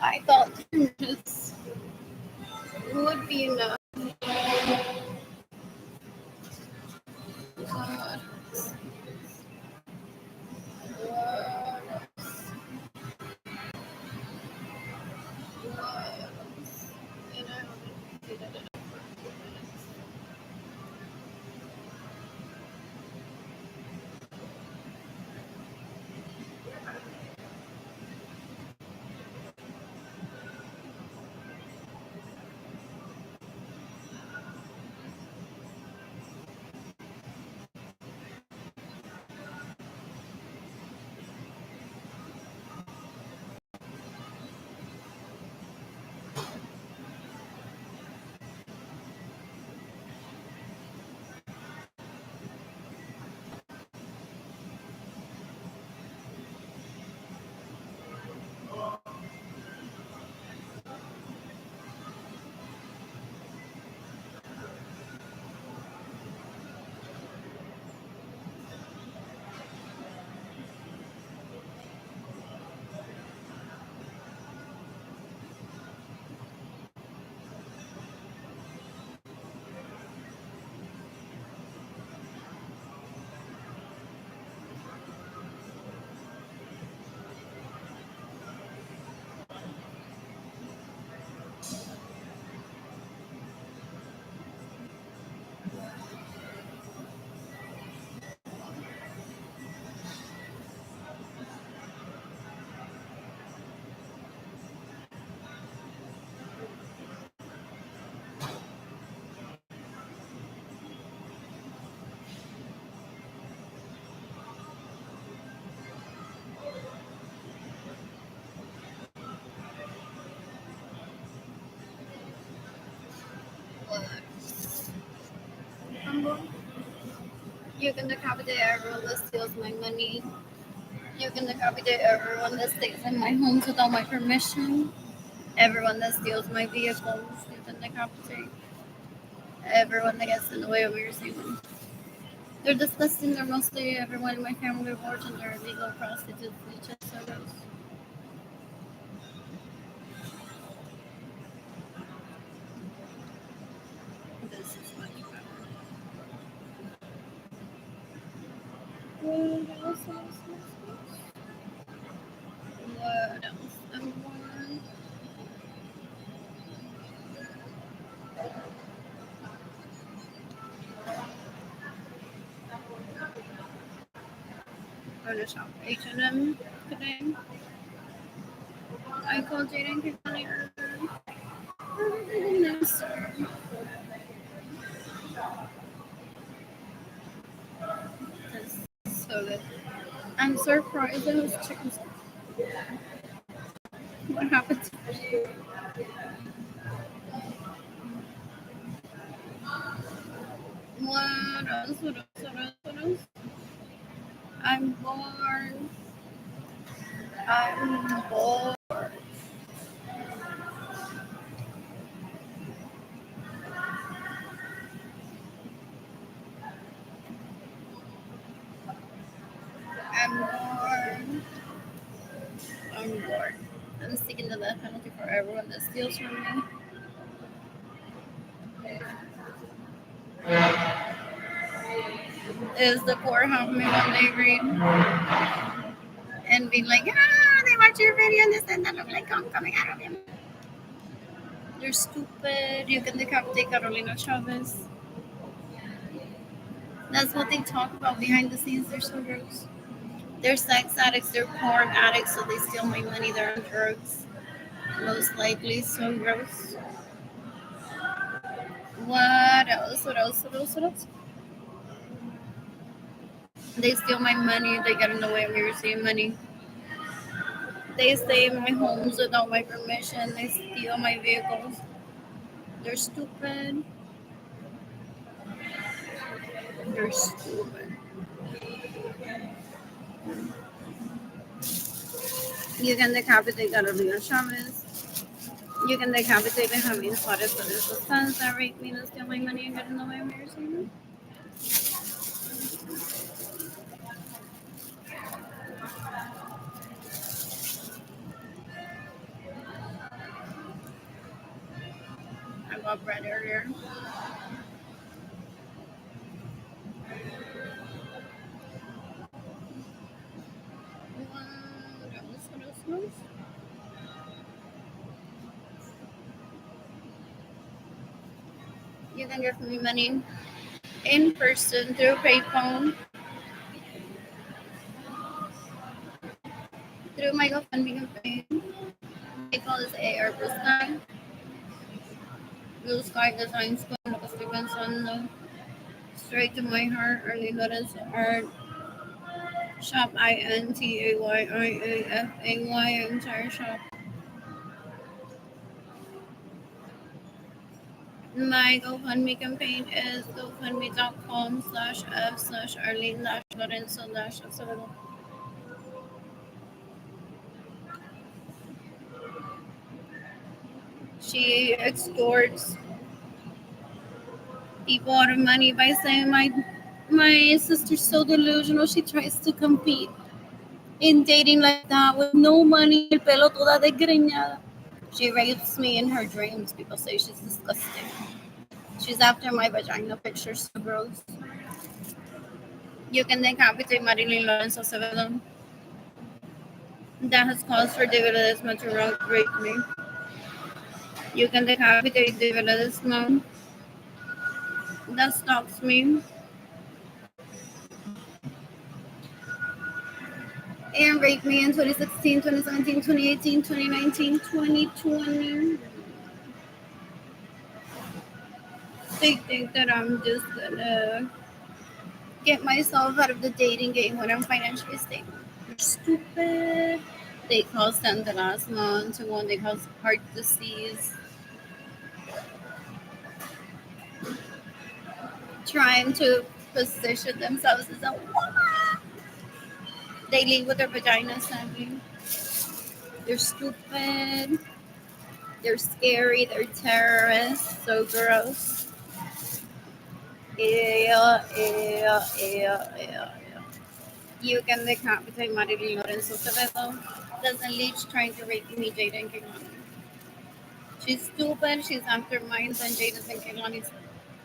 I thought this would be enough. God. You can decapitate everyone that steals my money. You can decapitate everyone that stays in my homes without my permission. Everyone that steals my vehicles. You can decapitate everyone that gets in the way of me receiving. They're disgusting. They're mostly everyone in my family reports and they're illegal prostitutes. Just so gross. This is much better. What else? What else? Go to shop H&M today. I called Jaden and Connie earlier. That's so good. I'm surprised it was chicken. What happened to me? What else? What else? What else? What else? I'm born. I'm bored. I'm bored. I'm bored. I'm seeking the death penalty for everyone that steals from me. Is the poor help me when they read and be like, they watch your video and this and that. I'm like, I'm coming out of him. They're stupid. You can decapitate Carolina Chavez. That's what they talk about behind the scenes. They're so gross. They're sex addicts. They're porn addicts, so they steal my money. They're on drugs. Most likely. So gross. What else? What else? What else? What else? They steal my money. They get in the way of me receiving money. They stay in my homes without my permission. They steal my vehicles. They're stupid. They're stupid. You can decapitate Carolina Chavez. You can decapitate Benjamin Suarez for his sons that rape me, to steal my money, and get in the way of me receiving. I got bread earlier. What else? You can give me money in person through PayPal, through my GoFundMe campaign. PayPal is AR Blue Sky. Blue Sky Designs ko estoy pensando. Straight to my heart, Early Lotus Art. Shop INTAYIAFAY, entire shop. My GoFundMe campaign is gofundme.com/f/Arlene-Lorenzo-Acevedo. She extorts people out of money by saying my sister's so delusional. She tries to compete in dating like that with no money, el pelo toda desgreñada. She rapes me in her dreams. People say she's disgusting. She's after my vagina pictures, so gross. You can decapitate Marilyn Lorenzo Acevedo. That has caused for David Ledesma to rape me. You can decapitate David Ledesma. That stalks me. And raped me in 2016, 2017, 2018, 2019, 2020. They think that I'm just gonna get myself out of the dating game when I'm financially stable. They're stupid. They cause Santa last month, one they cause heart disease. Trying to position themselves as a woman. They leave with their vaginas hanging. They're stupid. They're scary. They're terrorists. So gross. Ew. You can decapitate Marilyn Lorenzo Acevedo. Doesn't leech trying to rape me, Jada and Kehlani. She's stupid. She's after mine and Jada's and Kehlani's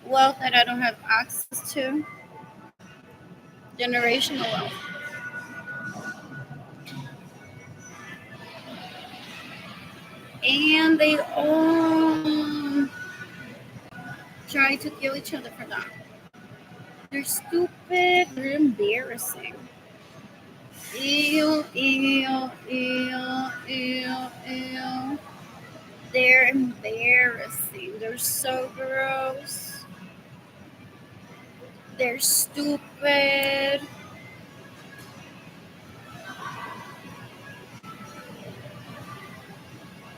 wealth that I don't have access to. Generational wealth. And they all try to kill each other for that. They're stupid. They're embarrassing. Ew. They're embarrassing. They're so gross. They're stupid.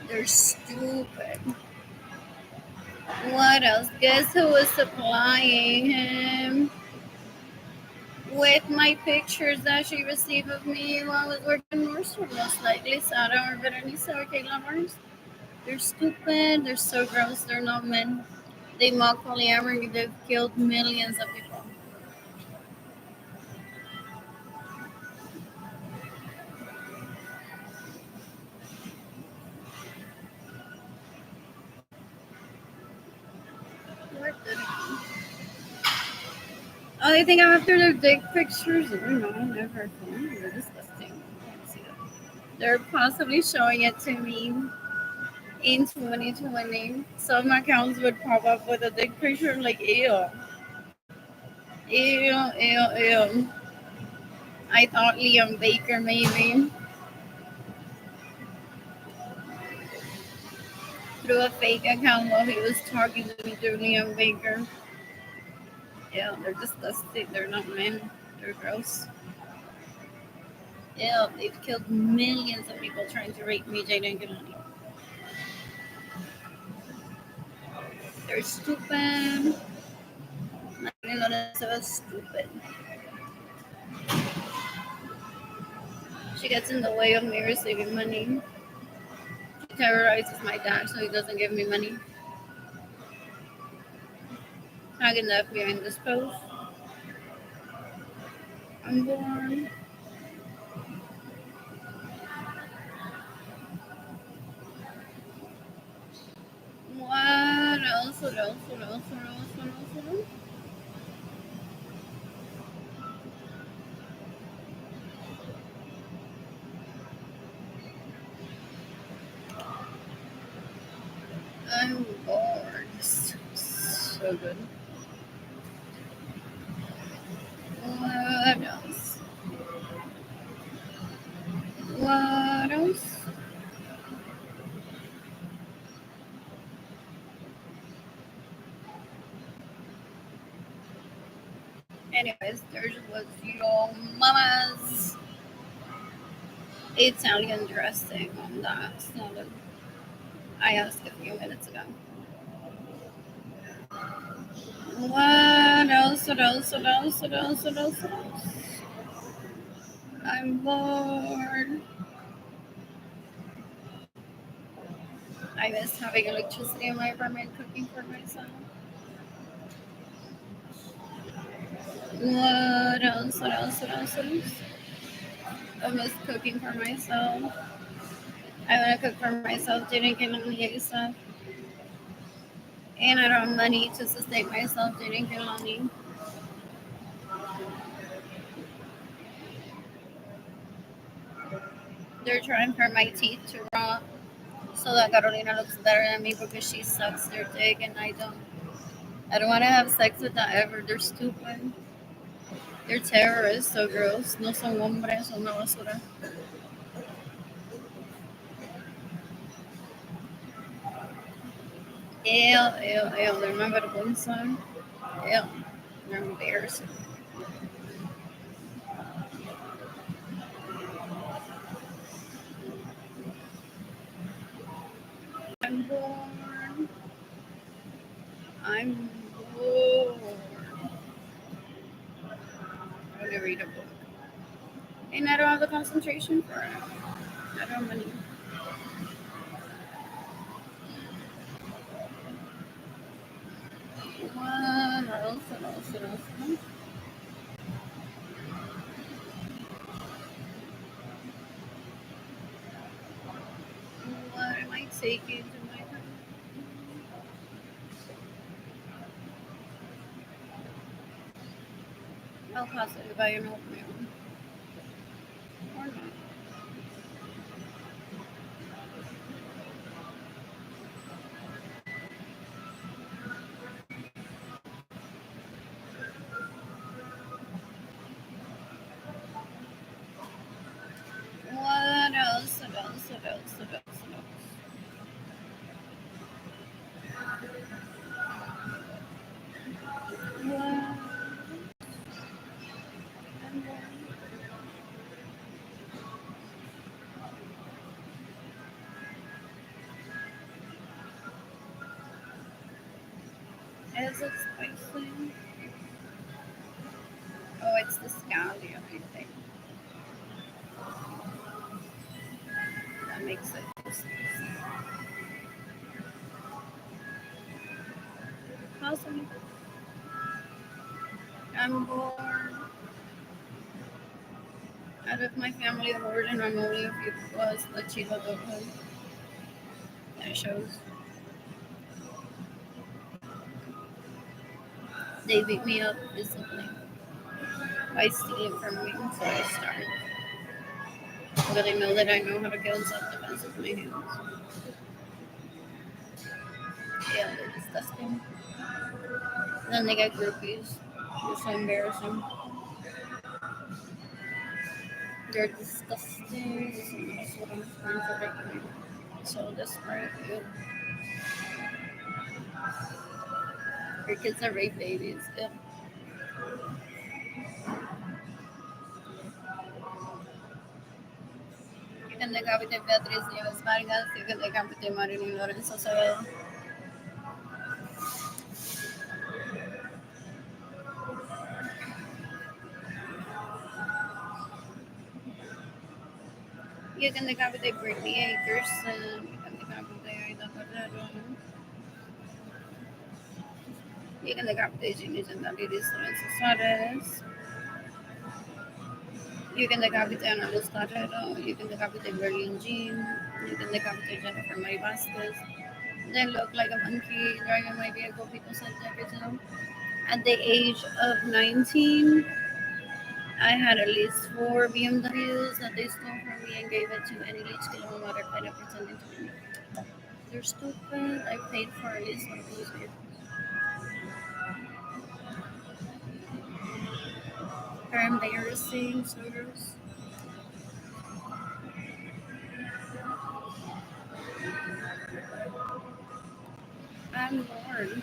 They're stupid. What else? Guess who was supplying him with my pictures that she received of me while I was working Yours were most likely Sarah or Berenice or Kayla Mars. They're stupid. They're so gross. They're not men. They mock polyamory. They've killed millions of people. What the? Oh, they think I'm after their dick pictures? No, never. They're disgusting. I can't see it. They're possibly showing it to me in 2020. Some accounts would pop up with a dick picture. I'm like, ew. Ew, ew, ew. I thought Liam Baker maybe through a fake account while he was talking to me through Liam Baker. Yeah, they're disgusting. They're not men. They're gross. Yeah, they've killed millions of people trying to rape me, Jada and Galani. They're stupid. Lorenzo is stupid. She gets in the way of me receiving money. She terrorizes my dad so he doesn't give me money. Tagging the FBI in this post. I'm born. What else? What else? What else? What else? What else? What else? I'm bored. So good. What else? What else? Anyways, there was your mama's Italian dressing on that salad. I asked a few minutes ago. What else? What else? What else? What else? What else? What else? I'm bored. I miss having electricity in my apartment, cooking for myself. What else? What else? What else? What else? I miss cooking for myself. I want to cook for myself. Didn't get any stuff. And I don't have money to sustain myself. Didn't get money. They're trying for my teeth to rot so that Carolina looks better than me because she sucks their dick and I don't. I don't want to have sex with that ever. They're stupid. They're terrorists, so gross. No son hombres, son una basura. Ew, ew, ew. They're my vergüenza. Ew. They're embarrassing. I'm bored. I'm bored. I want to read a book. And I don't have the concentration for it. I don't have money. What else? What else? What else? What am I taking to my room? I'll possibly buy an oatmeal. Or not. What else? What else? What else? What else? What else? What? Is it spicy? Oh, it's the scallion, I think. makes it. Awesome. I'm born out of my family of origin. I'm only a few plus the chief of adulthood. That shows. They beat me up physically by stealing from me, so I started. But they know that I know how to kill self-defense with my hands. Yeah, they're disgusting. And then they get groupies. It's so embarrassing. They're disgusting. This is what I'm trying to make. So desperate. Ew. Your kids are rape babies. Ew. You can decapite Beatriz Nieves Vargas. You can decapite Marilyn Lorenzo Acevedo. You can decapitate Brittany Akerson. You can decapitate Aida Carrero. You can decapitate Ginny Gentilides Lorenzo Suarez. You can decapitate Ana Luz Carrero. You can decapitate Berlin Jean. You can decapitate Jennifer Marie Vasquez. They look like a monkey driving my vehicle. People said that ago. At the age of 19, I had at least four BMWs that they stole from me and gave it to any rich kilometer kind of pretending to be me. They're stupid. I paid for at least one of those vehicles. They're embarrassing, sweaters. I'm bored.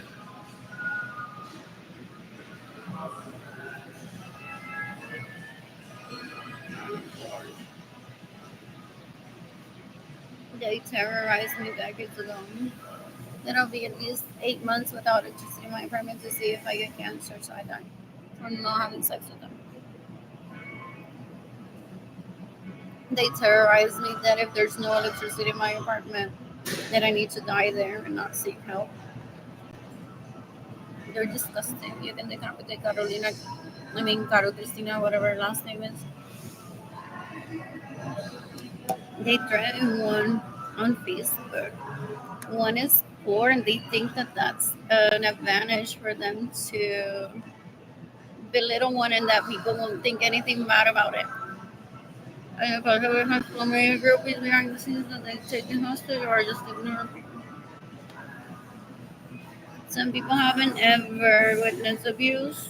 They terrorized me decades ago. Then I'll be at least 8 months without electricity in my apartment to see if I get cancer, so I die from not having sex with them. They terrorize me that if there's no electricity in my apartment, that I need to die there and not seek help. They're disgusting. You can decapitate Carolina, Caro Cristina, whatever her last name is. They threaten one on Facebook. One is poor, and they think that that's an advantage for them to belittle one and that people won't think anything bad about it. And if I ever have so many groupies behind the scenes that they take it hostage or just ignore people. Some people haven't ever witnessed abuse.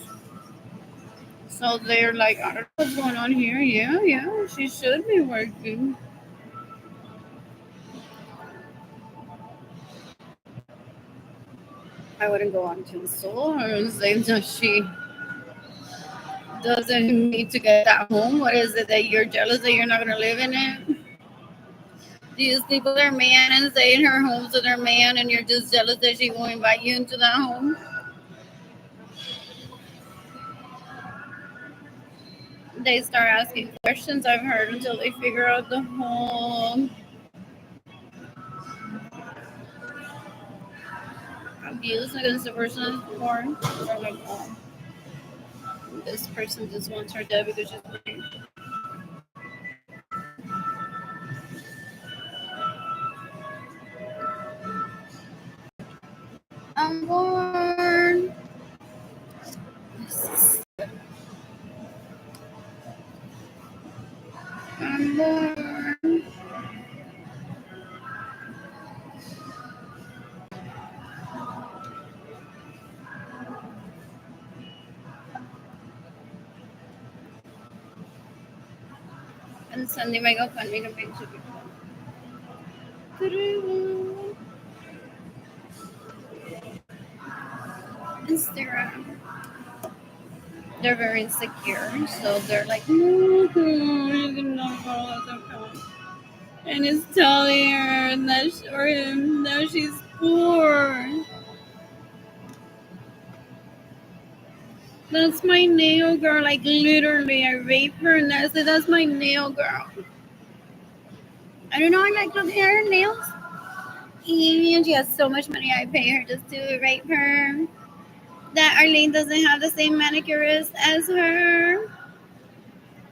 So they're like, I don't know what's going on here. Yeah, she should be working. I wouldn't go on to insult her and say that she doesn't need to get that home. What is it that you're jealous that you're not going to live in it? Do you sleep with her man and stay in her home with her man and you're just jealous that she won't invite you into that home? They start asking questions, I've heard, until they figure out the whole abuse against the person born. They're like, oh, this person just wants her dead because she's lying. I'm born. I'm born. And sending my GoFundMe to pay to people. Instagram. They're very insecure, so they're like, you cannot follow us account. And it's telling her that or him that she's poor. That's my nail girl. Like literally, I raped her and I said, "That's my nail girl." I don't know, I like her hair and nails. And she has so much money, I pay her just to rape her. That Arlene doesn't have the same manicurist as her.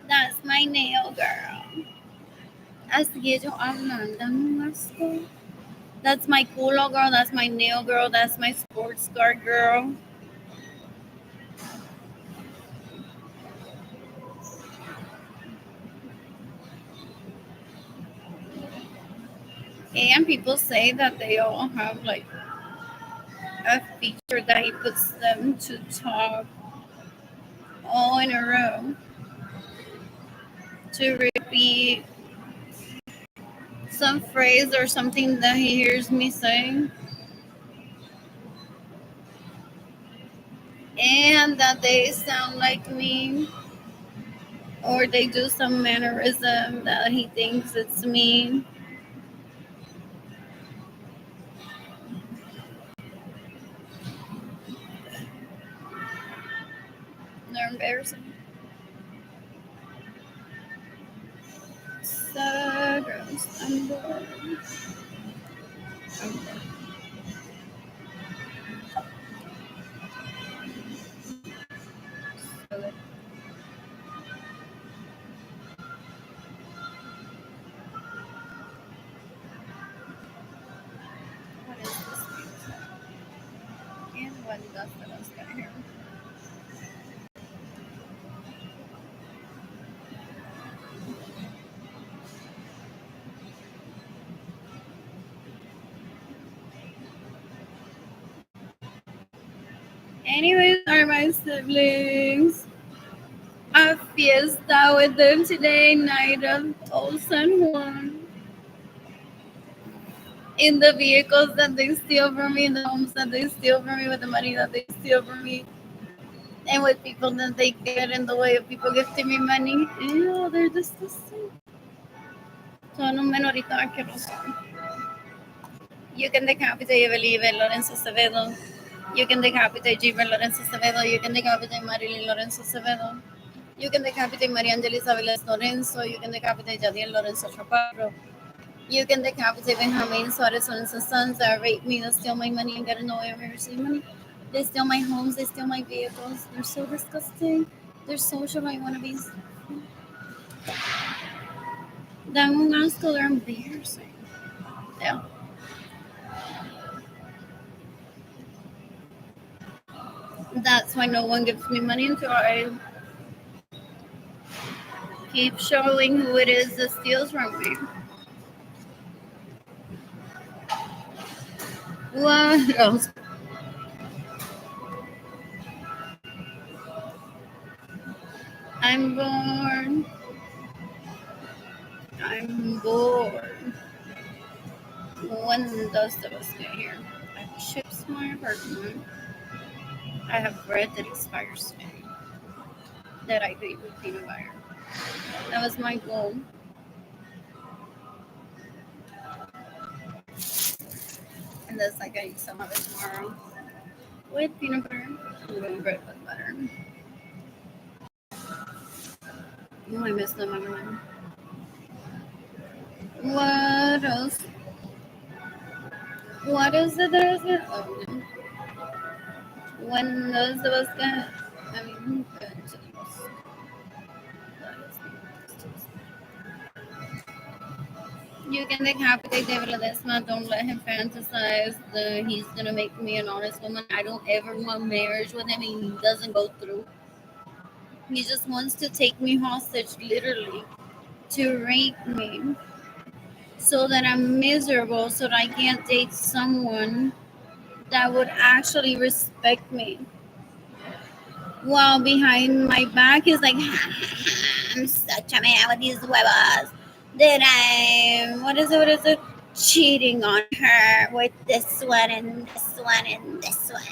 That's my nail girl. Así yo hablando asco. That's my culo girl. That's my nail girl. That's my sports car girl. And people say that they all have like a feature that he puts them to talk all in a row to repeat some phrase or something that he hears me saying, and that they sound like me, or they do some mannerism that he thinks it's me. They're embarrassing. So gross. I'm bored. So good. What is this music? And what does the most got here? Anyways, are my siblings. A fiesta with them today, night of Old San Juan. In the vehicles that they steal from me, in the homes that they steal from me, with the money that they steal from me, and with people that they get in the way of people gifting me money. Ew, they're disgusting. Son un menorito asqueroso. You can decapitate Evelyn Lorenzo Acevedo. You can decapitate Gilbert Lorenzo Acevedo. You can decapitate Marilyn Lorenzo Acevedo. You can decapitate María Angeliza Velez Lorenzo. You can decapitate Jadiel Lorenzo Chaparro. You can decapitate Benjamin Suarez Lorenzo's sons that rape me, that steal my money and get in the way of me receiving money. They steal my homes. They steal my vehicles. They're so disgusting. They're social. I want to be. Dan un asco. They're embarrassing. Yeah. That's why no one gives me money until I keep showing who it is that steals from me. What else? I'm bored. I'm bored. When does the bus get here? I have chips in my apartment. I have bread that expires today that I could eat with peanut butter. That was my goal. And that's like I eat some of it tomorrow with peanut butter and bread with butter. Oh, I missed them. What else? What is it there? Is it? Oh, no. When those of us get, I mean, good to the bus. You can decapitate David Ledesma. Don't let him fantasize that he's gonna make me an honest woman. I don't ever want marriage with him. He doesn't go through. He just wants to take me hostage, literally, to rape me, so that I'm miserable, so that I can't date someone that would actually respect me. While behind my back is like, I'm such a man with these huevos. Then I'm, what is it? Cheating on her with this one and this one and this one.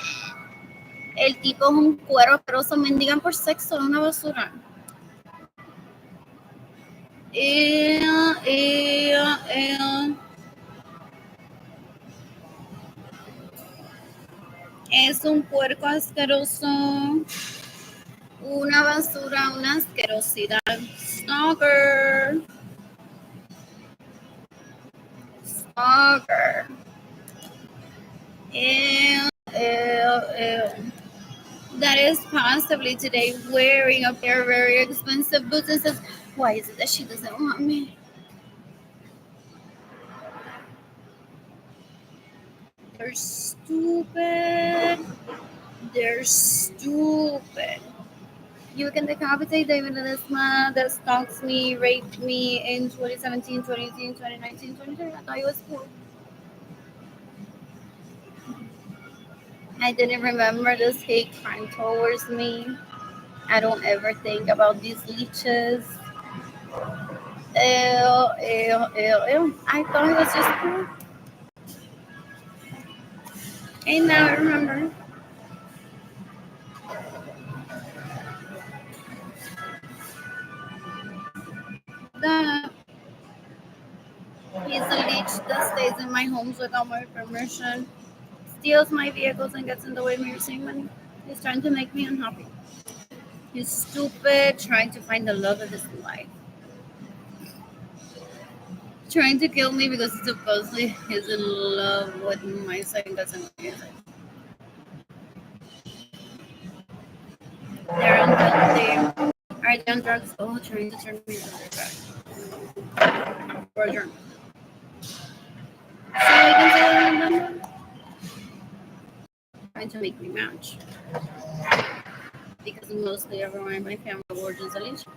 El tipo es un cuero asqueroso, mendigan por sexo, una basura. Ew, ew, ew. Es un puerco asqueroso, una basura, una asquerosidad. Stalker. Stalker. Ew, ew, ew. That is possibly today wearing a pair of very expensive boots and says, why is it that she doesn't want me? They're stupid. They're stupid. You can decapitate David Ledesma that stalks me, raped me in 2017, 2018, 2019, 2020. I thought he was cool. I didn't remember this hate crime towards me. I don't ever think about these leeches. Ew, ew, ew, ew. I thought he was just cool. And now I remember that he's a leech that stays in my homes without my permission, steals my vehicles, and gets in the way of me receiving money. He's trying to make me unhappy. He's stupid, trying to find the love of his life. Trying to kill me because supposedly he's in love with my second cousin. They're unhealthy. Are they on drugs? Oh, trying to turn me into their back. Roger. So I can say them. Trying to make me match. Because mostly everyone in my family origins are Alicia.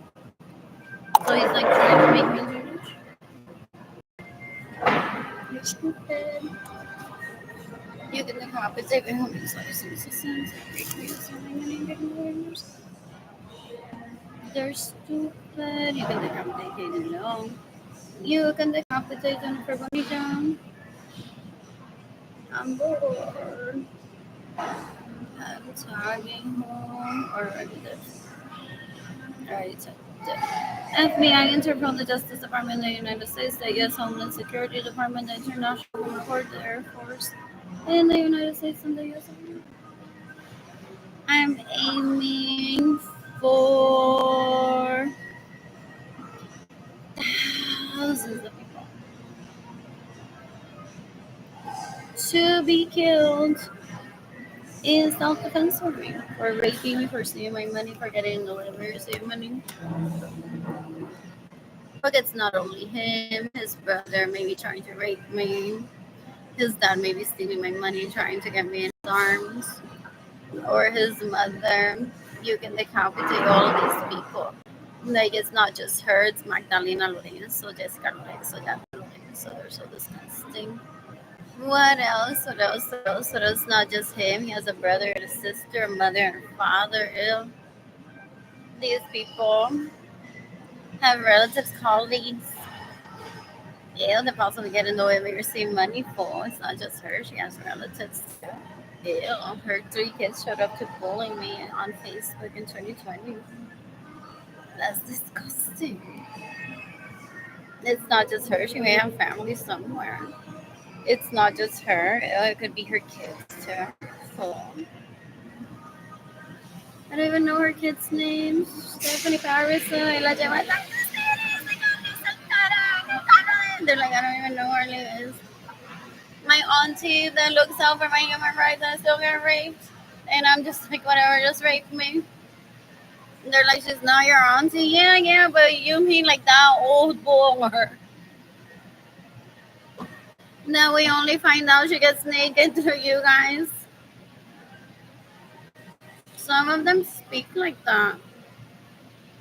So he's like trying to make me do it. You're stupid. You can compensate with homies like citizens. They're stupid. You can decapitate no. You can decapitate them for money down. I'm bored. I'm tagging home. Or I did this. Alright, so FBI, Interpol, the Justice Department of the United States, the U.S. Homeland Security Department, the International Court, the Air Force, and the United States and the U.S. Army. I'm aiming for thousands of people to be killed in self-defense for me, for raping me, for stealing my money, for getting in the way of me receiving money. But it's not only him, his brother maybe trying to rape me, his dad maybe stealing my money, trying to get me in his arms, or his mother. You can decapitate all of these people. Like, it's not just her, it's Magdalena Lorenzo, Jessica Lorenzo, Jackie Lorenzo. They're so disgusting. What else? What else? What else? What else? Not just him. He has a brother and a sister, a mother and a father. Ew. These people have relatives, colleagues. Yeah, they possibly get in the way we receive money for. It's not just her. She has relatives. Ew. Her 3 kids showed up to bully me on Facebook in 2020. That's disgusting. It's not just her. She may have family somewhere. It's not just her. It could be her kids too. So, I don't even know her kids' names. Stephanie Paris and La Gemma. They're like, I don't even know her name is. My auntie that looks out for my human rights and still get raped. And I'm just like, whatever, just rape me. And they're like, she's not your auntie. Yeah, yeah, but you mean like that old boy. Now we only find out she gets naked through you guys. Some of them speak like that.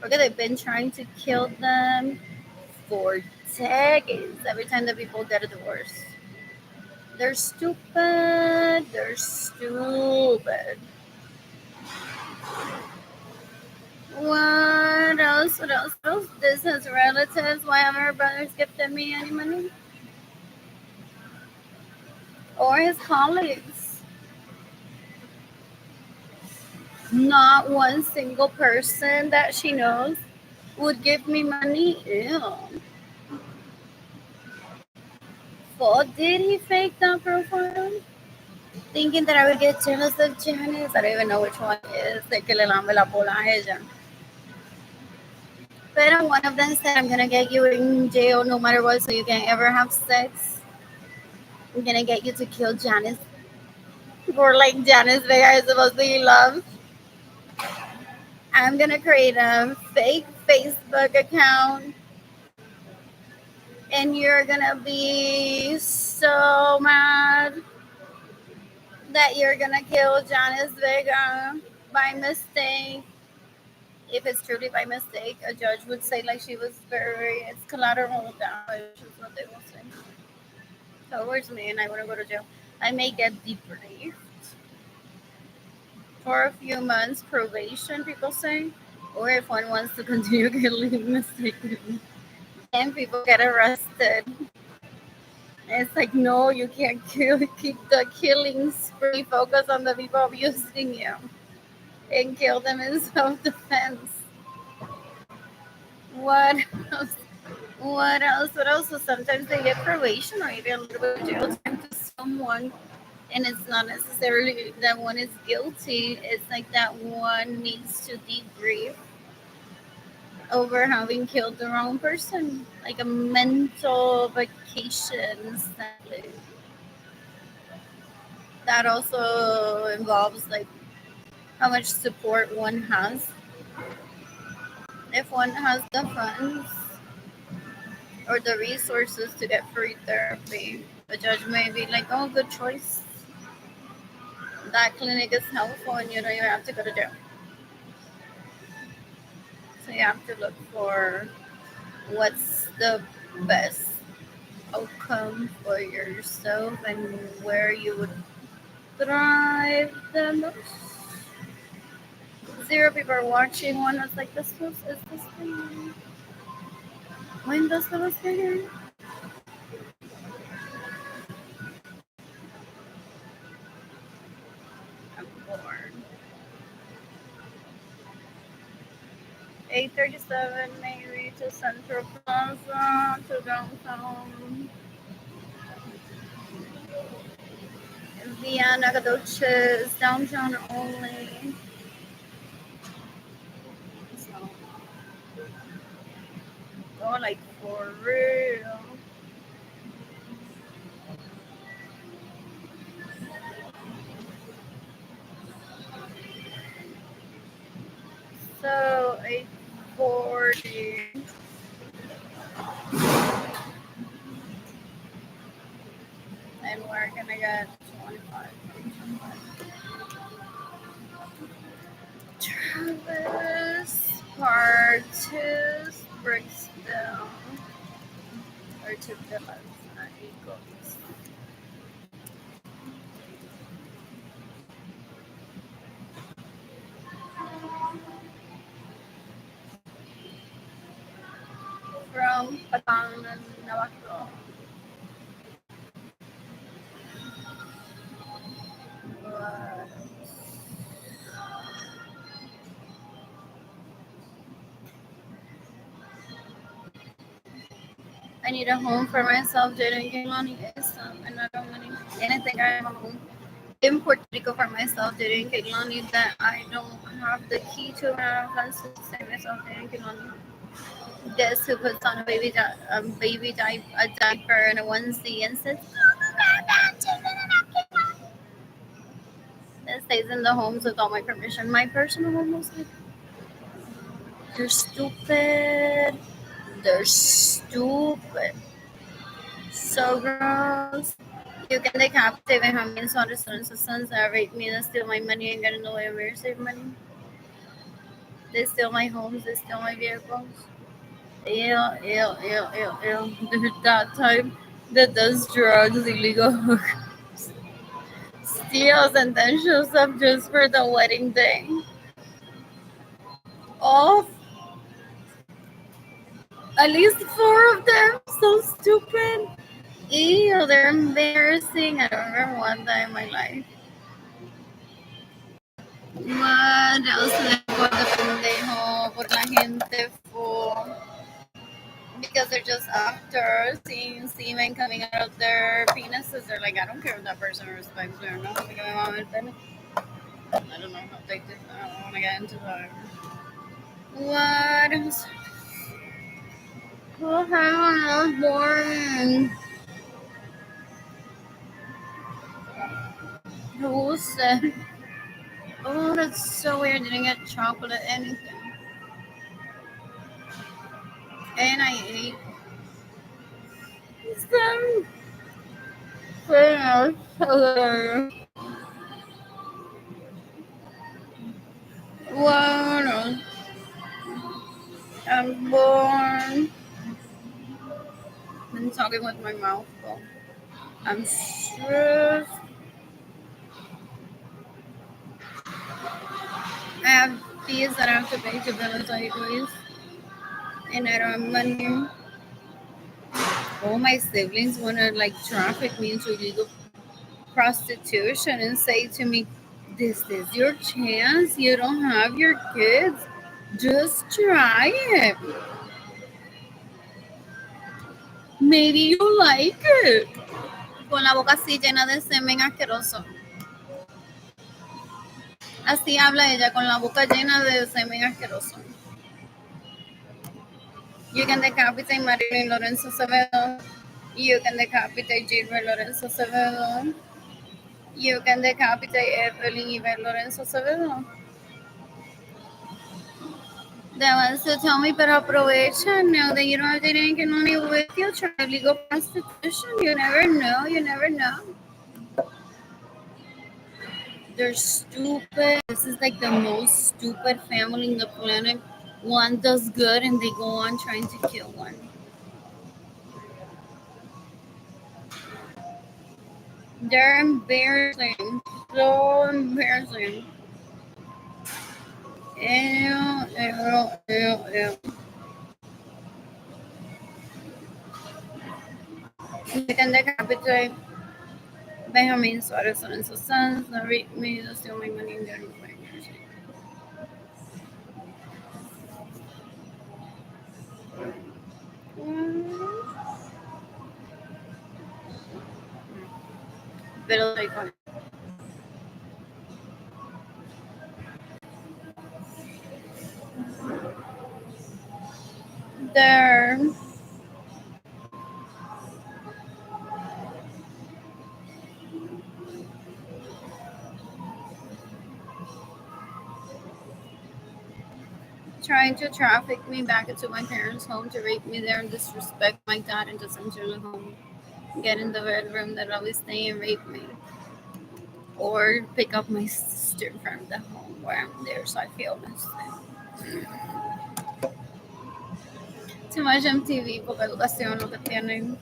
Okay, they've been trying to kill them for decades. Every time that people get a divorce, they're stupid. They're stupid. What else? What else? What else? This has relatives. Why haven't her brothers gifted me any money? Or his colleagues. Not one single person that she knows would give me money. Ew. What did he fake that profile? Thinking that I would get jealous of Janice. I don't even know which one is. De que le lambe la bola a ella. But one of them said, I'm gonna get you in jail no matter what, so you can't ever have sex. I'm gonna get you to kill Janice. For like Janice Vega is supposed to be loved. I'm gonna create a fake Facebook account, and you're gonna be so mad that you're gonna kill Janice Vega by mistake. If it's truly by mistake, a judge would say like she was it's collateral damage, is what they will say. So where's me and I want to go to jail. I may get debriefed for a few months probation, people say, or if one wants to continue killing mistakenly, then people get arrested. It's like, no, you can't keep the killing spree. Focus on the people abusing you and kill them in self-defense. What else? What else? What else? So sometimes they get probation or even a little bit of jail time to someone, and it's not necessarily that one is guilty. It's like that one needs to debrief over having killed the wrong person, like a mental vacation. Sadly. That also involves like how much support one has. If one has the funds or the resources to get free therapy, the judge may be like, "Oh, good choice. That clinic is helpful, and you don't even have to go to jail." So you have to look for what's the best outcome for yourself and where you would thrive the most. Zero people are watching. One was like, "This was is this thing? When does the was bigger?" I'm bored. 8:37 maybe to Central Plaza to downtown. Via Nagadoches, downtown only. So, go like for real. So 8:40. And we're gonna get 25. Travis Part 2 breaks down. Or to the left, not equals. From Batangan, Navajo. I need a home for myself during Kehlani and I don't really, and I think I have a home in Puerto Rico for myself during Kehlani that I don't have the key to, and I don't fancy to save myself during Kehlani. Guess who puts on a diaper and a onesie and says, that stays in the homes without my permission. My personal home mostly. They're stupid. They're stupid. So gross. You can decapitate my homies on the sons that rape me and steal my money and get in the way of me save money. They steal my homes, they steal my vehicles. Ew, ew, ew, ew, ew. They're that type that does drugs, illegal steals, and then shows up just for the wedding day. All, at least 4 of them, so stupid. Ew, they're embarrassing. I don't remember one time in my life. What else le por de pendejo por la gente for because they're just after seeing semen coming out of their penises. They're like, I don't care if that person respects me or not. Like, my mom and then I don't know how they did that. I don't want to get into that. What else? Oh, how boring. said, oh, that's so weird. I didn't get chocolate, anything. And I ate some peanut Bueno, I'm born. I'm talking with my mouth full. I'm stressed. I have fees that I have to pay to Venezuela, and I don't have money. All my siblings want to like traffic me into illegal prostitution and say to me, "This is your chance. You don't have your kids. Just try it. Maybe you like it." Con la boca así llena de semen asqueroso. Así habla ella, con la boca llena de semen asqueroso. You can decapitate Marilyn Lorenzo Acevedo. You can decapitate Gilbert Lorenzo Acevedo. You can decapitate Evelyn Yvette Lorenzo Acevedo. They wants to tell me, but aprovechan now that you don't have to get any money with you. Try legal prostitution. You never know. You never know. They're stupid. This is like the most stupid family in the planet. One does good and they go on trying to kill one. They're embarrassing. So embarrassing. Ew, ew, ew, ew. You can decapitate Benjamin Suarez and his sons, that rape me, to steal my money, and get away. Pero like, they're trying to traffic me back into my parents' home to rape me there and disrespect my dad and just enter the home, get in the bedroom that I always stay and rape me. Or pick up my sister from the home where I'm there so I feel myself. Too much MTV, poca educación lo que tienen.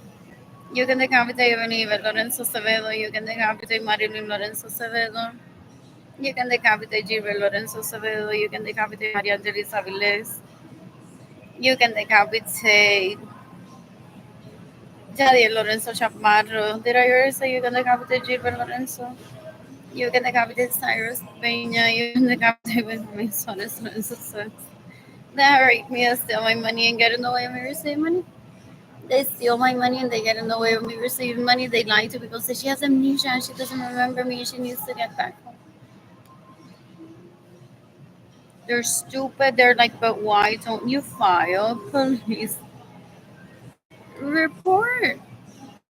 You can decapitate Beniver Lorenzo Acevedo, you can decapitate Marilyn Lorenzo Acevedo, you can decapitate Gilbert Lorenzo Acevedo, you can decapitate Maria Angelis Aviles, you can decapitate Jadiel Lorenzo Chaparro. Did I ever say you can decapitate Gilbert Lorenzo? You can decapitate Cyrus Peña, you can decapitate Benjamin Sones Lorenzo. That raped me and steal my money and get in the way of me receiving money. They steal my money and they get in the way of me receiving money. They lie to people, say she has amnesia and she doesn't remember me and she needs to get back home. They're stupid. They're like, but why don't you file police report?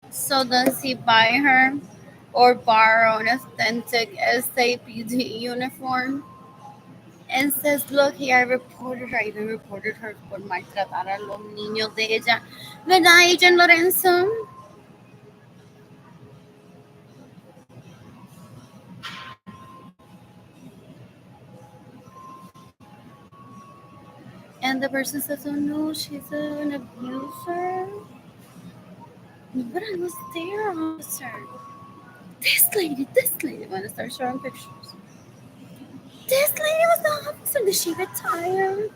So does he buy her or borrow an authentic SAPD uniform and says, look here, I reported her. I even reported her por maltratar a los niños de ella. ¿Verdad, Agent Lorenzo? And the person says, oh no, she's an abuser. But I was there, officer. This lady, want to start showing pictures. This lady was the officer. Did she retire?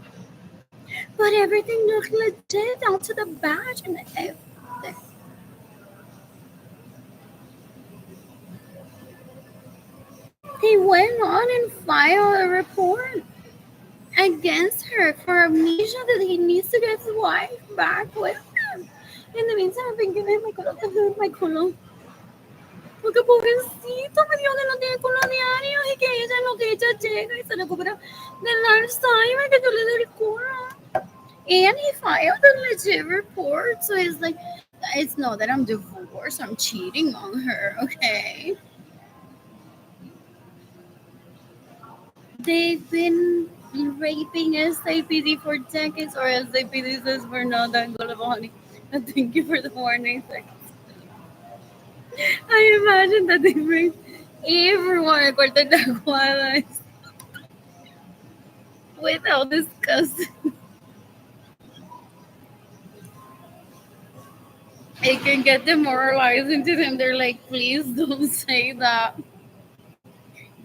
But everything looked legit down to the badge and everything. He went on and filed a report against her for amnesia that he needs to get his wife back with him. In the meantime, I've been giving my culo. Porque pobrecito me dijo que no tiene culo diario y que ella lo que ella llega y se recupera del Alzheimer que yo le doy el culo. And he filed a legit report, so he's like, it's not that I'm divorced, I'm cheating on her, okay? They've been raping SAPD for decades, or SAPD says we're not that gullible, honey. And thank you for the warning. I imagine that they rape everyone at Corte de Aguada without discussing. It can get demoralizing to them. They're like, please don't say that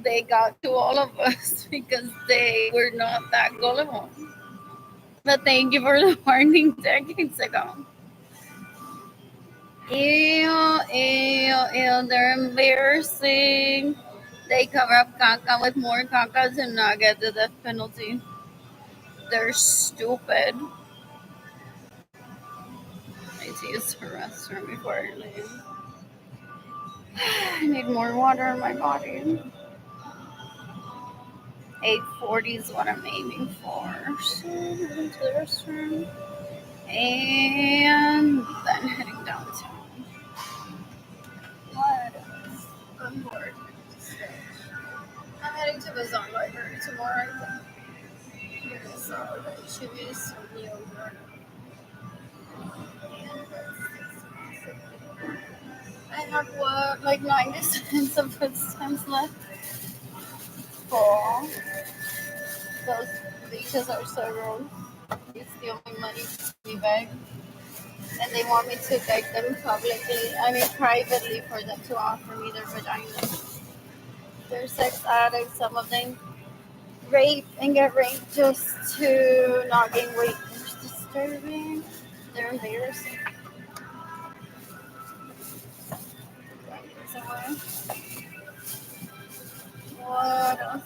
they got to all of us because they were not that gullible. But thank you for the warning decades ago. Ew, ew, ew, they're embarrassing. They cover up caca with more caca to not get the death penalty. They're stupid. I need to use the restroom before I leave. I need more water in my body. 840 is what I'm aiming for. So, moving to the restroom. And then heading downtown. What else? I'm bored. I'm heading to Bazaar Library tomorrow. So there should be some yogurt. I have what, like 90 cents of food stamps left. For those beaches are so rude. They steal my money to me back. And they want me to beg them publicly, I mean privately, for them to offer me their vaginas. They're sex addicts, some of them rape and get raped just to not gain weight. It's disturbing. They're embarrassing. Somewhere. What else?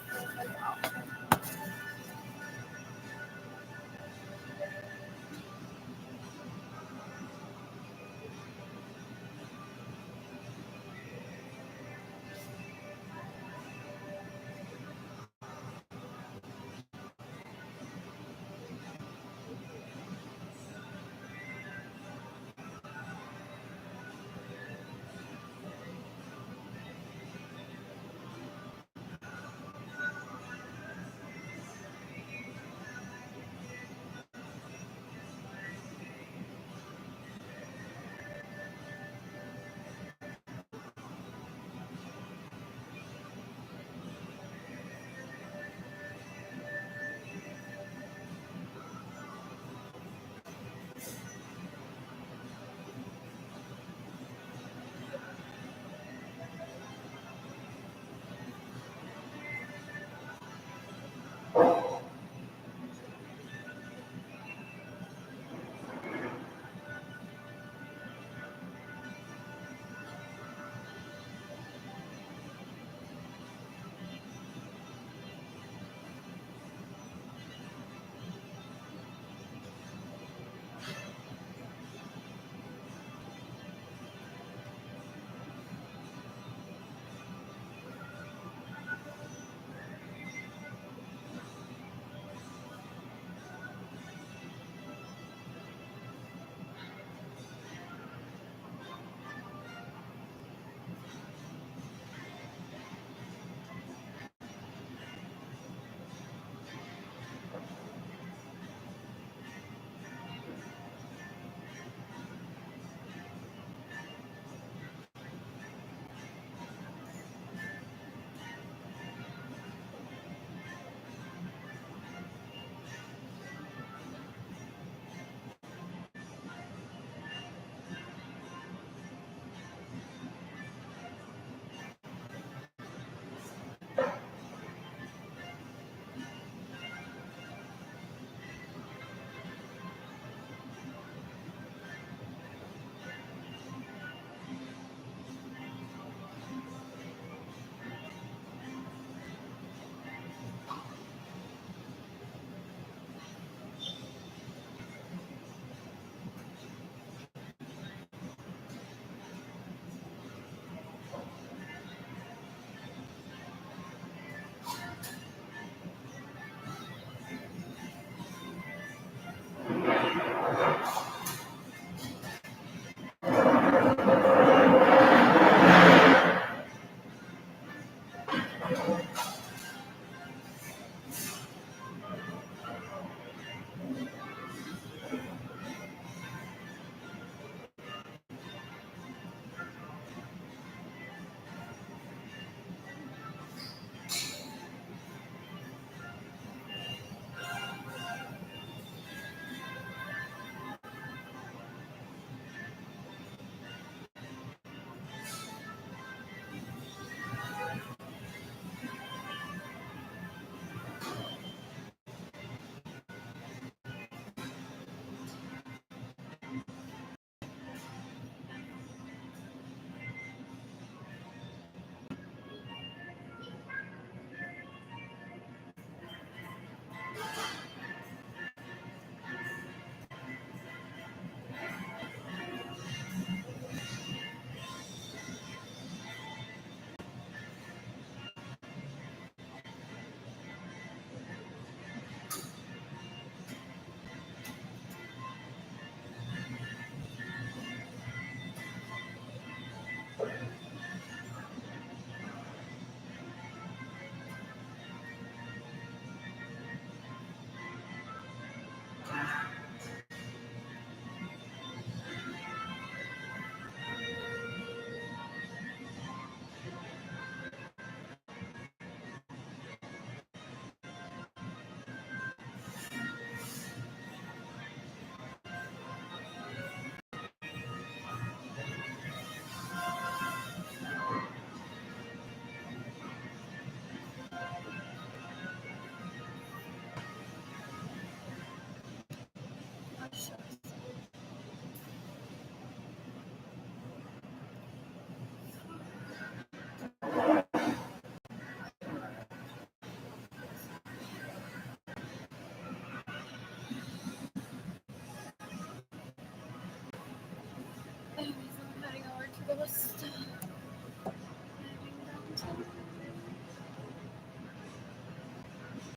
Ghost.